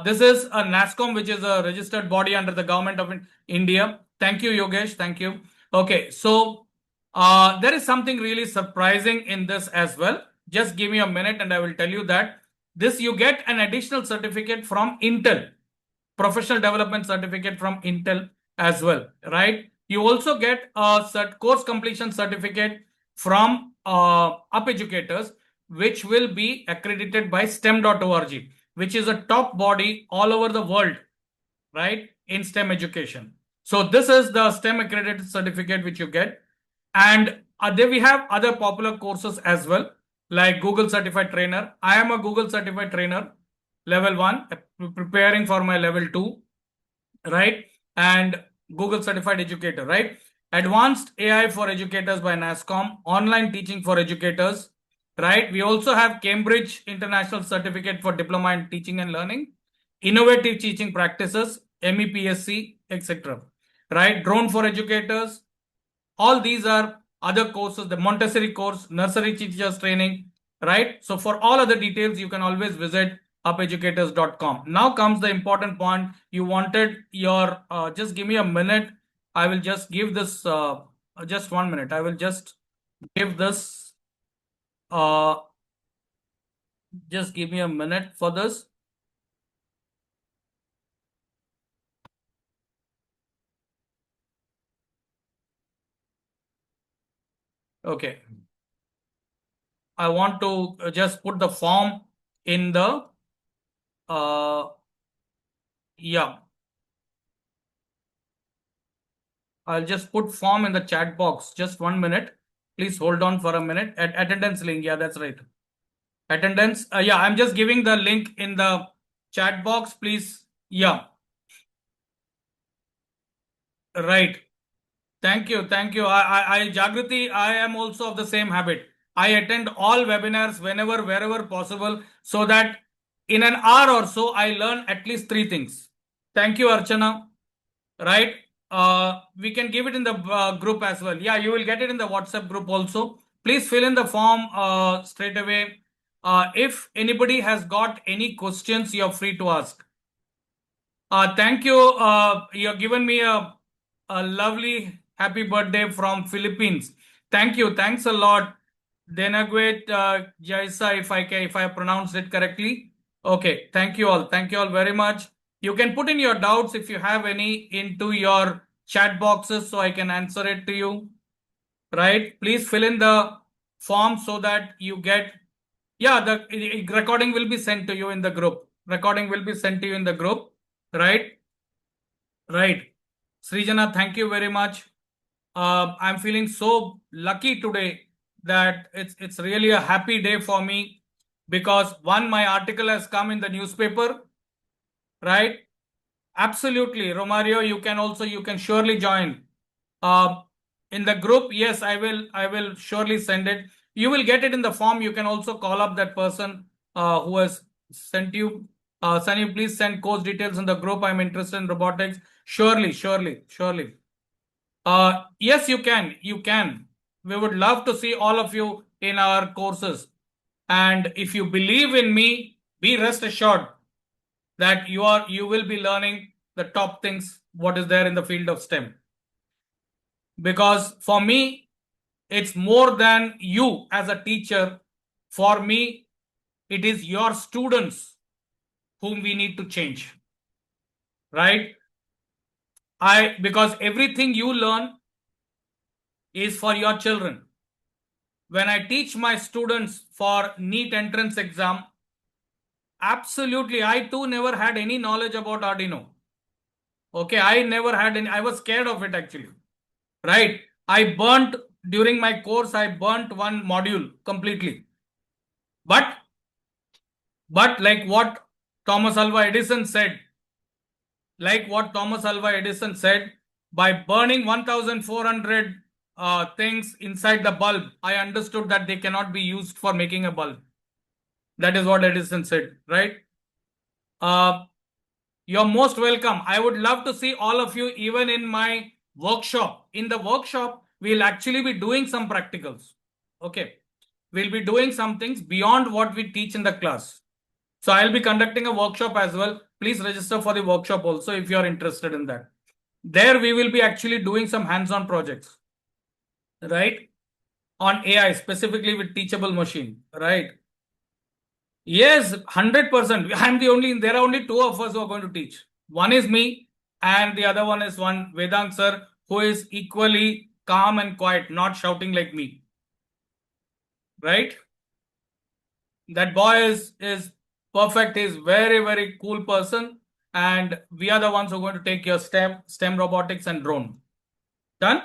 This is a NASSCOM, which is a registered body under the government of India. Thank you, Yogesh. Thank you. Okay, so there is something really surprising in this as well. Just give me a minute and I will tell you that this you get an additional certificate from Intel, professional development certificate from Intel as well, right? You also get a course completion certificate from Up Educators, which will be accredited by STEM.org, which is a top body all over the world, right, in STEM education. So this is the STEM accredited certificate which you get. And then we have other popular courses as well, like Google Certified Trainer. I am a Google Certified Trainer, level 1, preparing for my level 2, right? And Google Certified Educator, right? Advanced AI for Educators by NASSCOM, online teaching for educators, right? We also have Cambridge International Certificate for Diploma in Teaching and Learning, innovative teaching practices, MEPSC, etc. Right? Drone for educators. All these are other courses, the Montessori course, nursery teachers training, right? So for all other details, you can always visit upeducators.com. Now comes the important point. You wanted your, just give me a minute. I will just give this, just 1 minute. I will just give this, just give me a minute for this. Okay. I want to just put the form in the, yeah. I'll just put form in the chat box. Just 1 minute. Please hold on for a minute. Attendance link. Yeah, that's right. Attendance. Yeah, I'm just giving the link in the chat box, please. Yeah. Right. Thank you. Thank you. Jagriti, I am also of the same habit. I attend all webinars whenever, wherever possible, so that in an hour or so, I learn at least 3 things. Thank you, Archana. Right. We can give it in the group as well. Yeah, you will get it in the WhatsApp group also. Please fill in the form straight away. If anybody has got any questions, you're free to ask. Thank you. You've given me a lovely happy birthday from Philippines. Thank you. Thanks a lot. Denagwet Jaisa, if I pronounced it correctly. Okay. Thank you all. Thank you all very much. You can put in your doubts if you have any into your chat boxes so I can answer it to you. Right? Please fill in the form so that you get, yeah, the recording will be sent to you in the group. Recording will be sent to you in the group. Right? Right. Srijana, thank you very much. I'm feeling so lucky today that it's really a happy day for me because one, my article has come in the newspaper, right? Absolutely. Romario, you can surely join. In the group, yes, I will surely send it. You will get it in the form. You can also call up that person who has sent you. Sunny, please send course details in the group. I'm interested in robotics. Surely. Yes, you can. We would love to see all of you in our courses. And if you believe in me, be rest assured that you will be learning the top things, what is there in the field of STEM. Because for me, it's more than you as a teacher. For me, it is your students whom we need to change. Right? Because everything you learn is for your children. When I teach my students for NEET entrance exam, absolutely, I too never had any knowledge about Arduino. Okay, I never had any, I was scared of it actually. Right? During my course, I burnt one module completely. But But like what Thomas Alva Edison said, by burning 1,400 things inside the bulb, I understood that they cannot be used for making a bulb. That is what Edison said, right? You're most welcome. I would love to see all of you even in my workshop. In the workshop, we'll actually be doing some practicals. Okay. We'll be doing some things beyond what we teach in the class. So I'll be conducting a workshop as well. Please register for the workshop also if you're interested in that. There we will be actually doing some hands-on projects, right? On AI, specifically with Teachable Machine, right? Yes, 100%. There are only two of us who are going to teach. One is me and the other one is one Vedant sir, who is equally calm and quiet, not shouting like me. Right? That boy is perfect. He's very, very cool person. And we are the ones who are going to take your STEM robotics and drone. Done?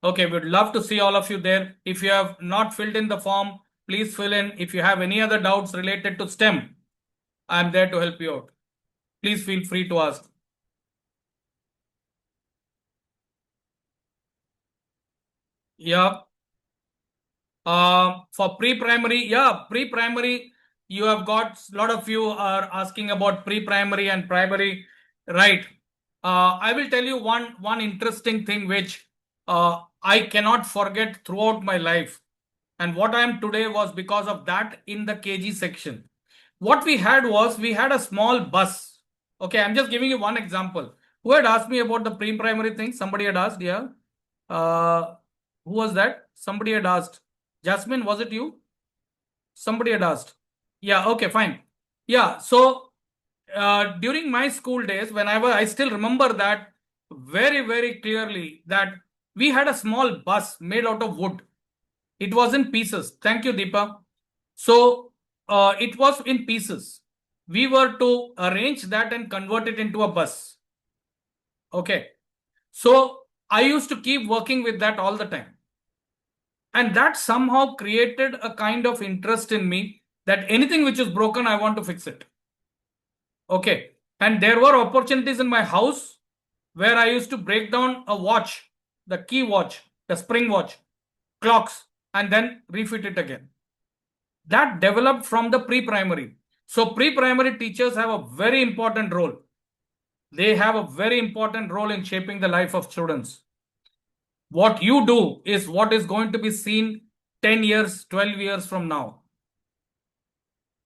Okay, we'd love to see all of you there. If you have not filled in the form, please fill in. If you have any other doubts related to STEM, I'm there to help you out. Please feel free to ask. Yeah. For pre-primary, you have got a lot of you are asking about pre-primary and primary, right? I will tell you one interesting thing which I cannot forget throughout my life. And what I am today was because of that in the KG section. What we had was, we had a small bus. Okay, I'm just giving you one example. Who had asked me about the pre-primary thing? Somebody had asked, yeah. Who was that? Somebody had asked. Jasmine, was it you? Somebody had asked. Yeah, okay, fine. Yeah, so during my school days, I still remember that very, very clearly, that we had a small bus made out of wood. It was in pieces. Thank you, Deepa. So it was in pieces. We were to arrange that and convert it into a bus. Okay. So I used to keep working with that all the time. And that somehow created a kind of interest in me that anything which is broken, I want to fix it. Okay. And there were opportunities in my house where I used to break down a watch, the key watch, the spring watch, clocks, and then refit it again. That developed from the pre-primary. So pre-primary teachers have a very important role. They have a very important role in shaping the life of students. What you do is what is going to be seen 10 years, 12 years from now.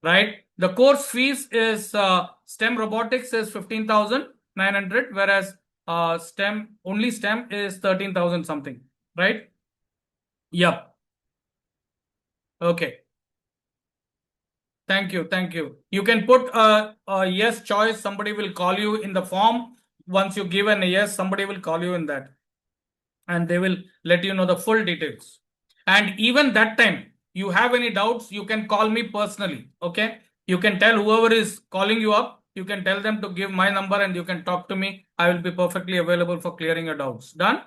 Right? The course fees is STEM robotics is 15,900, whereas only STEM is 13,000 something. Right? Yep. Okay. Thank you. Thank you. You can put a yes choice. Somebody will call you in the form. Once you give a yes, somebody will call you in that. And they will let you know the full details. And even that time, you have any doubts, you can call me personally. Okay. You can tell whoever is calling you up, you can tell them to give my number and you can talk to me. I will be perfectly available for clearing your doubts. Done?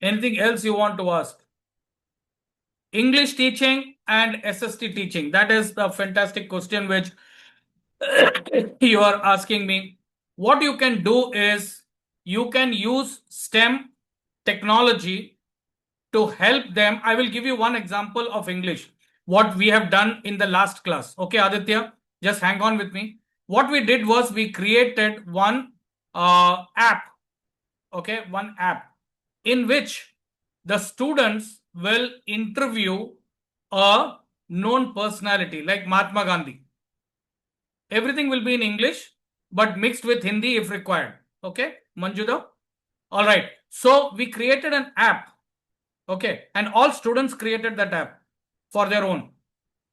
Anything else you want to ask? English teaching and SST teaching. That is the fantastic question which you are asking me. What you can do is you can use STEM technology to help them. I will give you one example of English, what we have done in the last class. Okay, Aditya, just hang on with me. What we did was we created one app. Okay, one app in which the students will interview a known personality like Mahatma Gandhi. Everything will be in English, but mixed with Hindi if required. Okay, Manjuda? All right. So we created an app. Okay, and all students created that app for their own.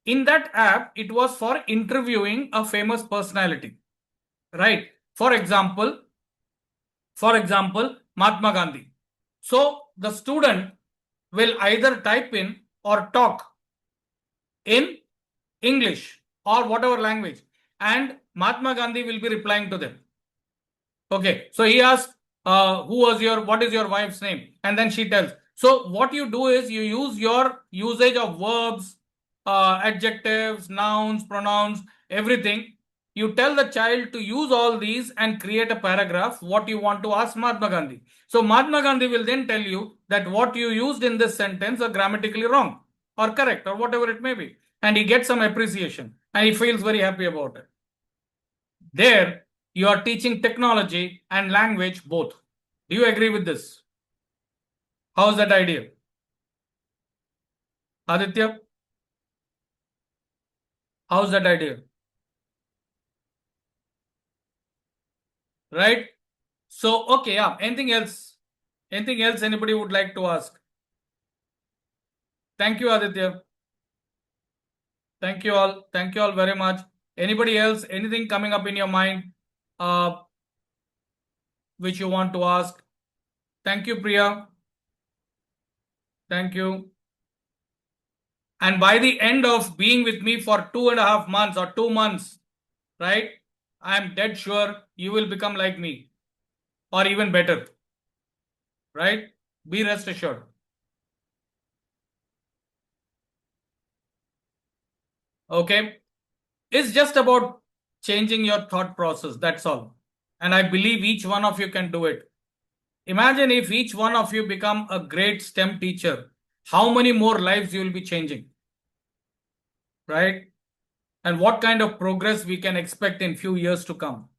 In that app, it was for interviewing a famous personality. Right? For example, Mahatma Gandhi. So the student will either type in or talk in English or whatever language, and Mahatma Gandhi will be replying to them. Okay, so he asks, what is your wife's name? And then she tells. So what you do is you use your usage of verbs, adjectives, nouns, pronouns, everything. You tell the child to use all these and create a paragraph, what you want to ask Mahatma Gandhi. So Mahatma Gandhi will then tell you that what you used in this sentence are grammatically wrong or correct or whatever it may be. And he gets some appreciation and he feels very happy about it. There, you are teaching technology and language both. Do you agree with this? How's that idea? Aditya? How's that idea? Right? So, okay, yeah. Anything else? Anything else anybody would like to ask? Thank you, Aditya. Thank you all. Thank you all very much. Anybody else? Anything coming up in your mind which you want to ask? Thank you, Priya. Thank you. And by the end of being with me for 2.5 months or 2 months, right? I'm dead sure you will become like me or even better, right? Be rest assured. Okay. It's just about changing your thought process. That's all. And I believe each one of you can do it. Imagine if each one of you become a great STEM teacher, how many more lives you will be changing, right? And what kind of progress we can expect in few years to come.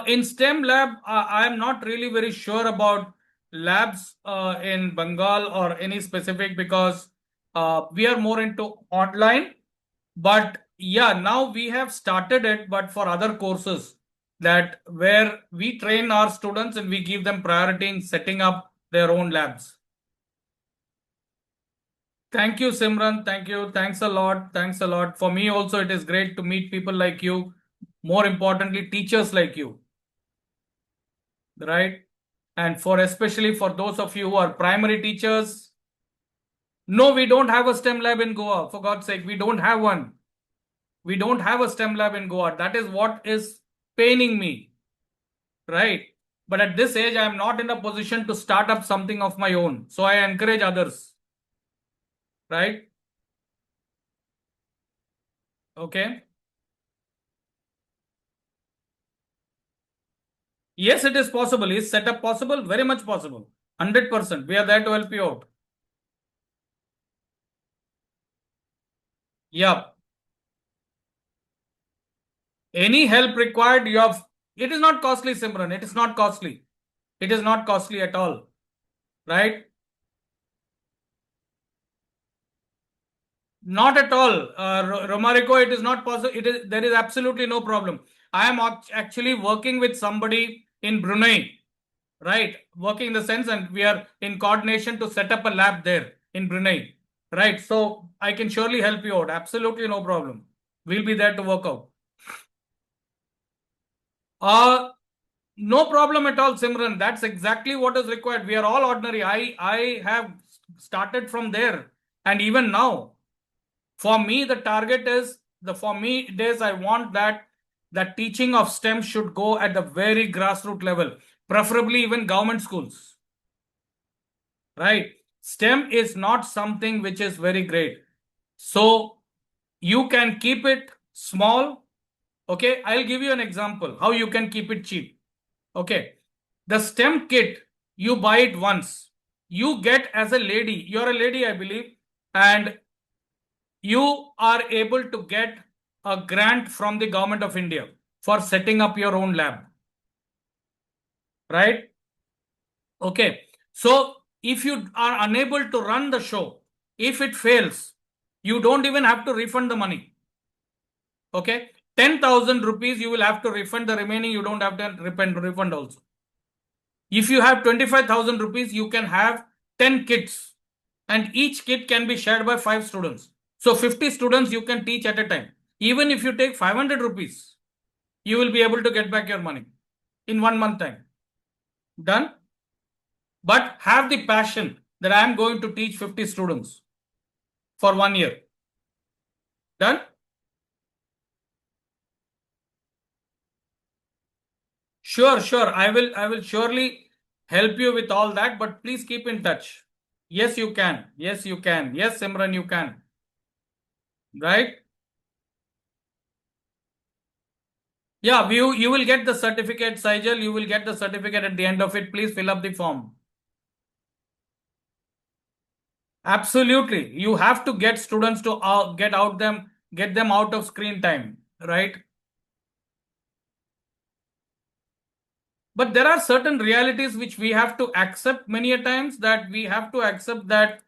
In STEM lab, I am not really very sure about labs in Bengal or any specific because we are more into online. But yeah, now we have started it, but for other courses that where we train our students and we give them priority in setting up their own labs. Thank you, Simran. Thank you. Thanks a lot. Thanks a lot. For me also, it is great to meet people like you. More importantly, teachers like you. Right? And for especially for those of you who are primary teachers, no, we don't have a STEM lab in Goa. For God's sake, we don't have one. We don't have a STEM lab in Goa. That is what is paining me. Right? But at this age, I am not in a position to start up something of my own. So I encourage others. Right? Okay. Yes, it is possible. Is setup possible? Very much possible. 100%. We are there to help you out. Yeah. Any help required, you have. It is not costly, Simran. It is not costly. It is not costly at all. Right? Not at all. Romarico, it is not possible. There is absolutely no problem. I am actually working with somebody in Brunei, right? Working in the sense, and we are in coordination to set up a lab there in Brunei, right? So I can surely help you out. Absolutely no problem. We'll be there to work out. No problem at all, Simran. That's exactly what is required. We are all ordinary. I have started from there, and even now. For me, the target is for me it is I want that teaching of STEM should go at the very grassroots level, preferably even government schools. Right? STEM is not something which is very great. So you can keep it small. Okay, I'll give you an example how you can keep it cheap. Okay, the STEM kit, you buy it once. You get as a lady, you're a lady, I believe, and you are able to get a grant from the government of India for setting up your own lab. Right? Okay. So if you are unable to run the show, if it fails, you don't even have to refund the money. Okay. 10,000 rupees, you will have to refund. The remaining, you don't have to refund also. If you have 25,000 rupees, you can have 10 kits and each kit can be shared by 5 students. So 50 students you can teach at a time. Even if you take 500 rupees, you will be able to get back your money in 1 month time. Done? But have the passion that I am going to teach 50 students for 1 year. Done? Sure. I will surely help you with all that, but please keep in touch. Yes, you can. Yes, you can. Yes, Simran, you can. Right? Yeah, you will get the certificate, Saijal. You will get the certificate at the end of it. Please fill up the form. Absolutely. You have to get students to get them out of screen time, right? But there are certain realities which we have to accept many a times, that we have to accept that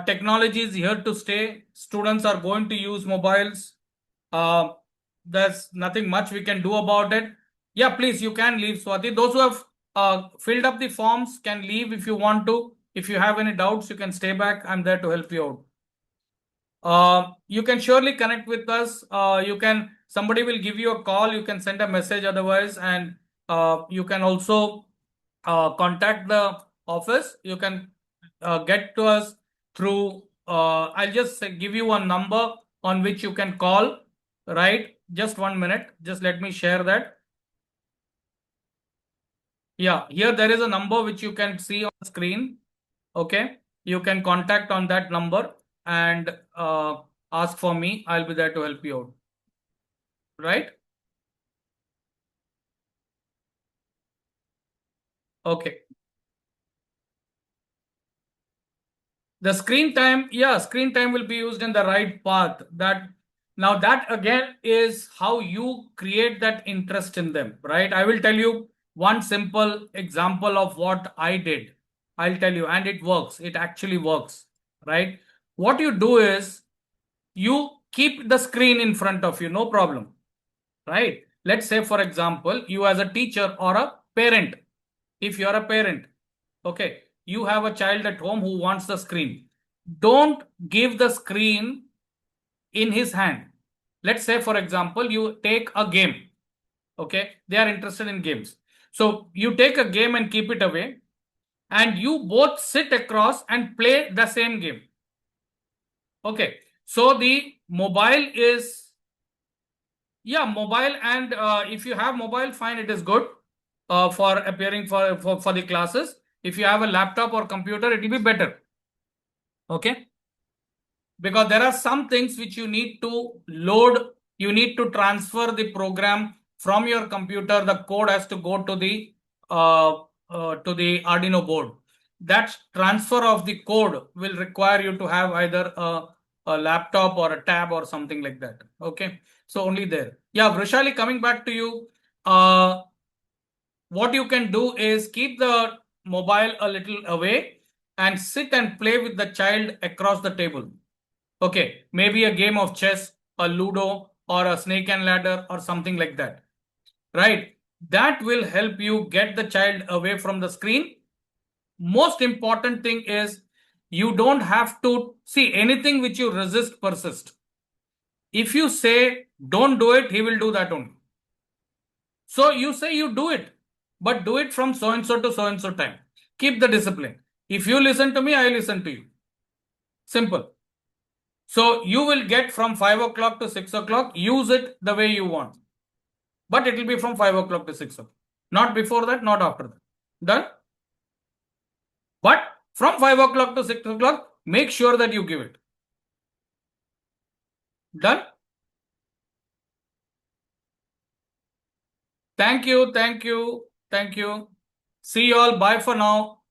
technology is here to stay. Students are going to use mobiles. Uh, there's nothing much we can do about it. Yeah, please, you can leave, Swati. Those who have filled up the forms can leave if you want to. If you have any doubts, you can stay back. I'm there to help you out. You can surely connect with us. Somebody will give you a call. You can send a message otherwise, and you can also contact the office. You can get to us through, I'll just give you a number on which you can call, right? Just 1 minute. Just let me share that. Yeah, here there is a number which you can see on the screen. Okay, you can contact on that number and ask for me. I'll be there to help you out. Right? Okay. The screen time, yeah, screen time will be used in the right path. That again is how you create that interest in them, right? I will tell you one simple example of what I did. I'll tell you, and it works. It actually works, right? What you do is you keep the screen in front of you, no problem, right? Let's say, for example, you as a teacher or a parent, if you're a parent, okay, you have a child at home who wants the screen. Don't give the screen in his hand. Let's say, for example, you take a game, okay, they are interested in games. So you take a game and keep it away, and you both sit across and play the same game. Okay, so the mobile is, yeah, mobile, and if you have mobile, fine, it is good for appearing for the classes. If you have a laptop or computer, it will be better. Okay, because there are some things which you need to load. You need to transfer the program from your computer. The code has to go to the Arduino board. That transfer of the code will require you to have either a laptop or a tab or something like that. Okay, so only there. Yeah, Vrishali, coming back to you. What you can do is keep the mobile a little away and sit and play with the child across the table. Okay, maybe a game of chess, a Ludo, or a snake and ladder, or something like that. Right? That will help you get the child away from the screen. Most important thing is you don't have to see anything which you resist persist. If you say don't do it, he will do that only. So you say you do it, but do it from so and so to so and so time. Keep the discipline. If you listen to me, I listen to you. Simple. So you will get from 5 o'clock to 6 o'clock. Use it the way you want. But it will be from 5 o'clock to 6 o'clock. Not before that, not after that. Done? But from 5 o'clock to 6 o'clock, make sure that you give it. Done? Thank you, thank you, thank you. See you all. Bye for now.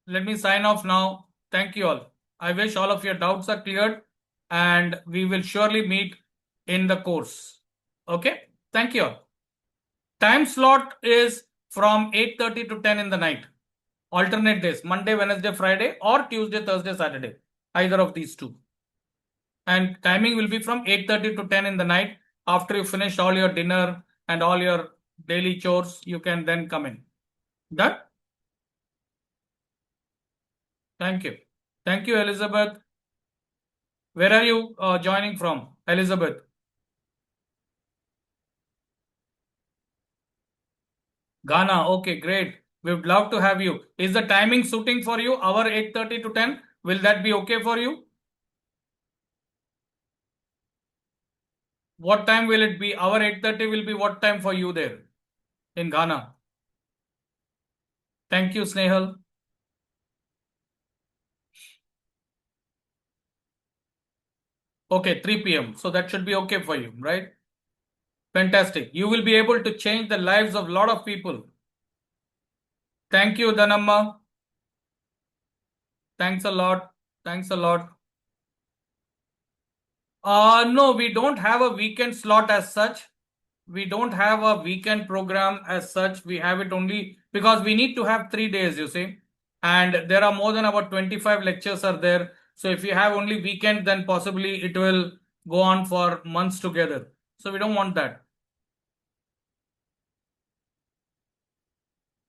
Let me sign off now. Thank you all. I wish all of your doubts are cleared, and we will surely meet in the course. Okay? Thank you all. Time slot is from 8:30 to 10 in the night. Alternate days, Monday, Wednesday, Friday, or Tuesday, Thursday, Saturday. Either of these two. And timing will be from 8:30 to 10 in the night. After you finish all your dinner and all your daily chores, you can then come in. Done? Thank you. Thank you, Elizabeth. Where are you joining from, Elizabeth? Ghana. Okay, great. We would love to have you. Is the timing suiting for you? Hour 8:30 to 10. Will that be okay for you? What time will it be? Hour 8:30 will be what time for you there in Ghana? Thank you, Snehal. Okay, 3 p.m. So that should be okay for you, right? Fantastic. You will be able to change the lives of a lot of people. Thank you, Dhanamma. Thanks a lot. Thanks a lot. No, we don't have a weekend slot as such. We don't have a weekend program as such. We have it only because we need to have 3 days, you see. And there are more than about 25 lectures are there. So if you have only weekend, then possibly it will go on for months together. So we don't want that.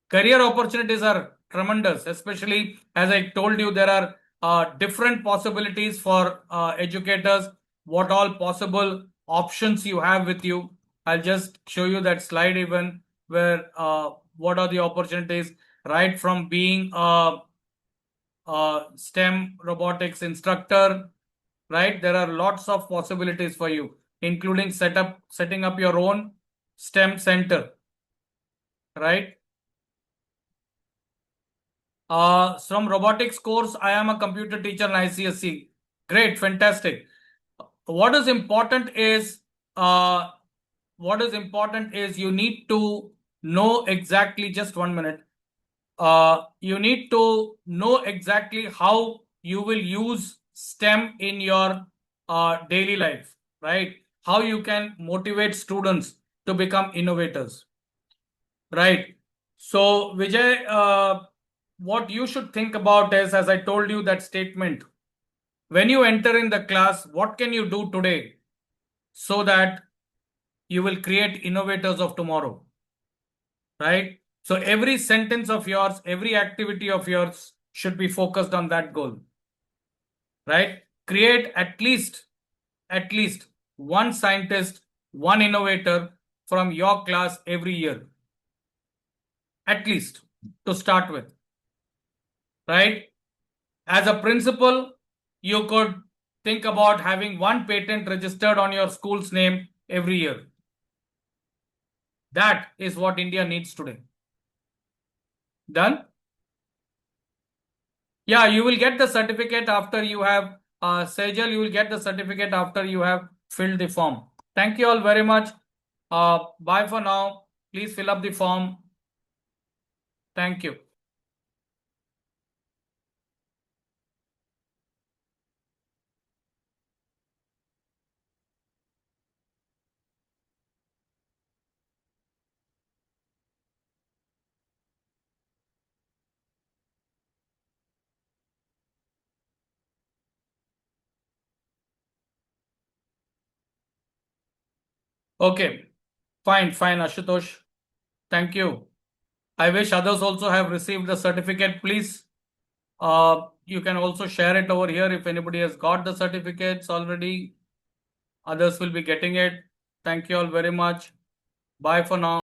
Career opportunities are tremendous, especially as I told you, there are different possibilities for educators, what all possible options you have with you. I'll just show you that slide even where what are the opportunities right from being a STEM robotics instructor, right? There are lots of possibilities for you, including setting up your own STEM center, right? From robotics course, I am a computer teacher in ICSC. Great, fantastic. What is important is you need to know exactly, just 1 minute. You need to know exactly how you will use STEM in your daily life, right? How you can motivate students to become innovators, right? So, Vijay, what you should think about is, as I told you that statement, when you enter in the class, what can you do today so that you will create innovators of tomorrow, right? So every sentence of yours, every activity of yours should be focused on that goal, right? Create at least one scientist, one innovator from your class every year, at least to start with, right? As a principal, you could think about having one patent registered on your school's name every year. That is what India needs today. Done? Yeah, you will get the certificate after you have, Sejal, you will get the certificate after you have filled the form. Thank you all very much. Bye for now. Please fill up the form. Thank you. Okay, fine, Ashutosh. Thank you. I wish others also have received the certificate. Please, you can also share it over here if anybody has got the certificates already. Others will be getting it. Thank you all very much. Bye for now.